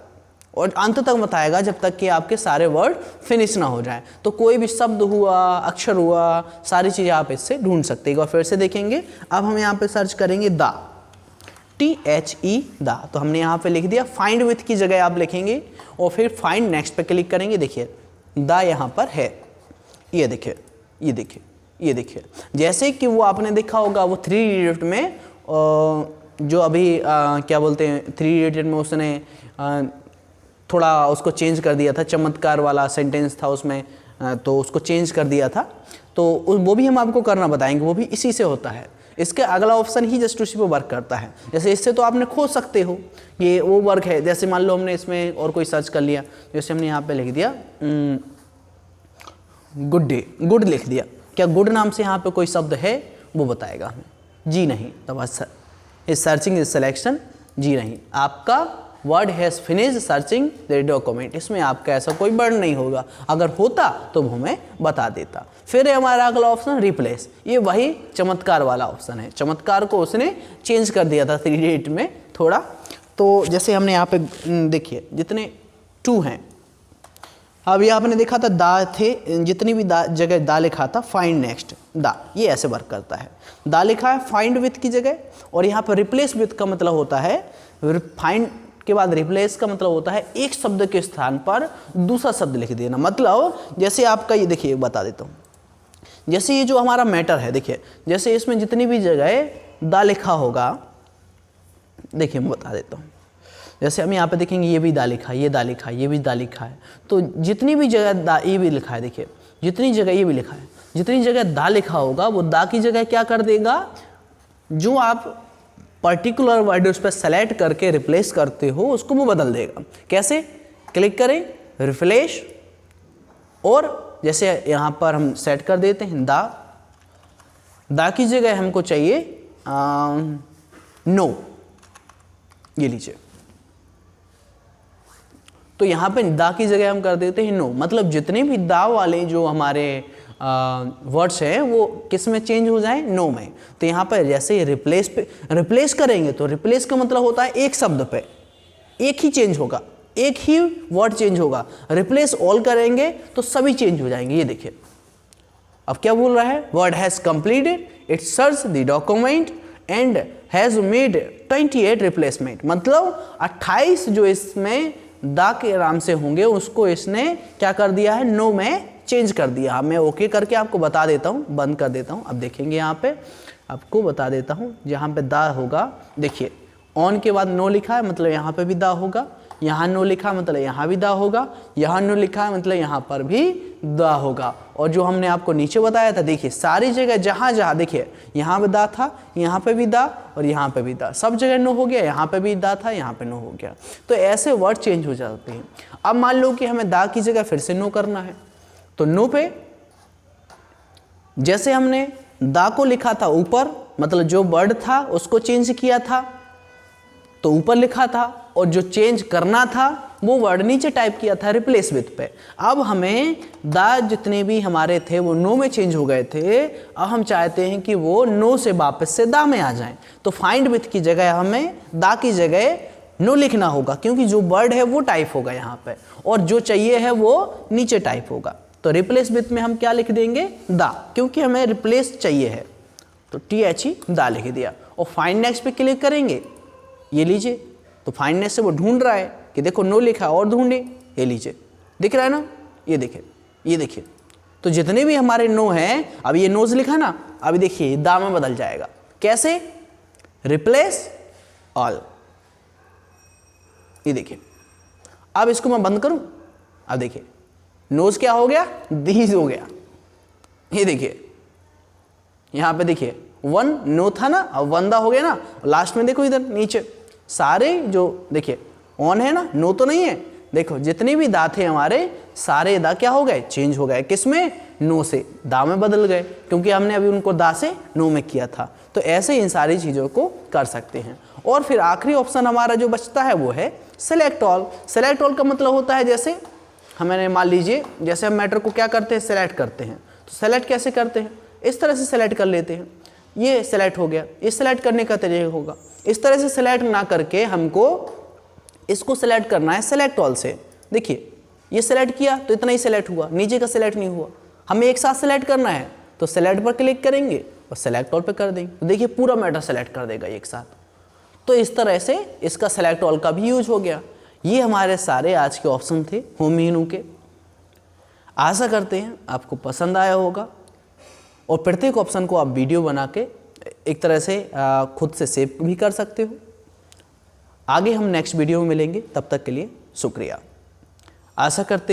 और अंत तक बताएगा जब तक कि आपके सारे वर्ड फिनिश ना हो जाए। तो कोई भी शब्द हुआ, अक्षर हुआ, सारी चीज़ें आप इससे ढूंढ सकते हैं। एक बार फिर से देखेंगे, अब हम यहाँ पे सर्च करेंगे द, THE दा। तो हमने यहाँ पे लिख दिया, फाइंड विथ की जगह आप लिखेंगे और फिर फाइंड नेक्स्ट पे क्लिक करेंगे। देखिए दा यहाँ पर है, ये देखिए, ये देखिए, ये देखिए। जैसे कि वो आपने देखा होगा वो 3 इडियट में जो अभी क्या बोलते हैं 3 इडियट में उसने थोड़ा उसको चेंज कर दिया था, चमत्कार वाला सेंटेंस था उसमें, तो उसको चेंज कर दिया था। तो वो भी हम आपको करना बताएंगे, वो भी इसी से होता है। इसके अगला ऑप्शन ही जस्ट उसी पे वर्क करता है। जैसे इससे तो आपने खोज सकते हो, ये वो वर्क है। जैसे मान लो हमने इसमें और कोई सर्च कर लिया, जैसे हमने यहाँ पे लिख दिया गुड डे, गुड लिख दिया, क्या गुड नाम से यहाँ पे कोई शब्द है वो बताएगा हमें? जी नहीं। तो बस इस सर्चिंग इज सिलेक्शन, जी नहीं। आपका word has finish searching the document, इसमें आपका ऐसा कोई वर्ड नहीं होगा, अगर होता तो वो हमें बता देता। फिर है हमारा अगला ऑप्शन रिप्लेस, ये वही चमत्कार वाला ऑप्शन है। चमत्कार को उसने चेंज कर दिया था 3 इडियट में थोड़ा। तो जैसे हमने यहाँ पे देखिए जितने 2 हैं, अभी आपने देखा था दा थे, जितनी भी दा जगह दा लिखा था फाइंड नेक्स्ट दा, ये ऐसे वर्क करता है। दा लिखा है फाइंड विथ की जगह, और यहाँ पर रिप्लेस विथ का मतलब होता है, फाइंड के बाद रिप्लेस का मतलब होता है एक शब्द के स्थान पर दूसरा शब्द लिख देना। मतलब जैसे आपका ये देखिए बता देता हूँ, जैसे ये जो हमारा मैटर है, देखिए जैसे इसमें जितनी भी जगह दा लिखा होगा, देखिए मैं बता देता हूँ। जैसे हम यहाँ पे देखेंगे ये भी दा लिखा है, ये दा लिखा है, ये भी दा लिखा है, तो जितनी भी जगह दा ये भी लिखा है, देखिए जितनी जगह ये भी लिखा है, जितनी जगह दा लिखा होगा वो दा की जगह क्या कर देगा, जो आप पर्टिकुलर वर्ड उस पर सेलेक्ट करके रिप्लेस करते हो उसको वो बदल देगा। कैसे? क्लिक करें रिप्लेस, और जैसे यहाँ पर हम सेट कर देते हैं दा की जगह हमको चाहिए नो, ये लीजिए। तो यहाँ पे दा की जगह हम कर देते हैं नो, मतलब जितने भी दा वाले जो हमारे वर्ड्स हैं वो किस में चेंज हो जाए, नो में। तो यहाँ पर जैसे रिप्लेस पे रिप्लेस करेंगे तो रिप्लेस का मतलब होता है एक शब्द पे एक ही चेंज होगा, एक ही वर्ड चेंज होगा। रिप्लेस ऑल करेंगे तो सभी चेंज हो जाएंगे। ये देखिए अब क्या बोल रहा है, word has completed it search the document and has made 28 replacement, मतलब 28 जो इसमें दा के आराम से होंगे उसको इसने क्या कर दिया है, नो में चेंज कर दिया। मैं ओके करके आपको बता देता हूँ, बंद कर देता हूँ। अब देखेंगे यहाँ पे आपको बता देता हूँ, जहाँ पे दा होगा देखिए ऑन के बाद नो लिखा है मतलब यहाँ पे भी दा होगा, यहाँ नो लिखा है मतलब यहाँ भी दा होगा, यहाँ नो लिखा है मतलब यहाँ पर भी दा होगा। और जो हमने आपको नीचे बताया था देखिए सारी जगह जहाँ जहाँ देखिए यहाँ पे दा था, यहाँ पे भी दा और यहाँ पे भी दा, सब जगह नो हो गया, यहाँ पे भी दा था, यहाँ पे नो हो गया। तो ऐसे वर्ड चेंज हो जाते हैं। अब मान लो कि हमें दा की जगह फिर से नो करना है, तो नो पे जैसे हमने दा को लिखा था ऊपर, मतलब जो वर्ड था उसको चेंज किया था तो ऊपर लिखा था, और जो चेंज करना था वो वर्ड नीचे टाइप किया था रिप्लेस विथ पे। अब हमें दा जितने भी हमारे थे वो नो में चेंज हो गए थे, अब हम चाहते हैं कि वो नो से वापस से दा में आ जाएं। तो फाइंड विथ की जगह हमें दा की जगह नो लिखना होगा, क्योंकि जो वर्ड है वो टाइप होगा यहाँ पे और जो चाहिए है वो नीचे टाइप होगा। तो रिप्लेस विथ में हम क्या लिख देंगे, दा, क्योंकि हमें रिप्लेस चाहिए है तो THE दा लिख दिया। और फाइंड नेक्स्ट पे क्लिक करेंगे, ये लीजिए, तो फाइंड नेक्स्ट से वो ढूंढ रहा है कि देखो नो लिखा और ढूंढे, ये लीजिए दिख रहा है ना, ये देखिए, ये देखिए। तो जितने भी हमारे नो हैं, अब ये नोज लिखा ना, अभी देखिए दा में बदल जाएगा। कैसे? रिप्लेस ऑल, ये देखिए। अब इसको मैं बंद करूं, अब देखिए नोज क्या हो गया, दीज हो गया। ये देखिए यहां पे देखिए वन नो था ना, अब वन दा हो गया ना। लास्ट में देखो इधर नीचे सारे जो देखिए ऑन है ना, नो तो नहीं है। देखो जितने भी दा थे हमारे सारे दा क्या हो गए, चेंज हो गए। किसमें? नो से दा में बदल गए, क्योंकि हमने अभी उनको दा से नो में किया था। तो ऐसे इन सारी चीज़ों को कर सकते हैं। और फिर आखिरी ऑप्शन हमारा जो बचता है वो है सेलेक्ट ऑल। सेलेक्ट ऑल का मतलब होता है जैसे हमें मान लीजिए जैसे हम मैटर को क्या करते हैं, सेलेक्ट करते हैं। तो सेलेक्ट कैसे करते हैं, इस तरह से सेलेक्ट कर लेते हैं। ये सेलेक्ट हो गया, ये सेलेक्ट करने का तरीका होगा। इस तरह से सेलेक्ट ना करके हमको इसको सेलेक्ट करना है सेलेक्ट ऑल से। देखिए ये सेलेक्ट किया तो इतना ही सेलेक्ट हुआ, नीचे का सेलेक्ट नहीं हुआ। हमें एक साथ सेलेक्ट करना है तो सेलेक्ट पर क्लिक करेंगे और सेलेक्ट ऑल पे कर देंगे, तो देखिए पूरा मैटर सेलेक्ट कर देगा एक साथ। तो इस तरह से इसका सेलेक्ट ऑल का भी यूज हो गया। ये हमारे सारे आज के ऑप्शन थे होमोन्यू के। आशा करते हैं आपको पसंद आया होगा और प्रत्येक ऑप्शन को आप वीडियो बना के एक तरह से खुद से सेव भी कर सकते हो। आगे हम नेक्स्ट वीडियो में मिलेंगे, तब तक के लिए शुक्रिया। आशा करते हैं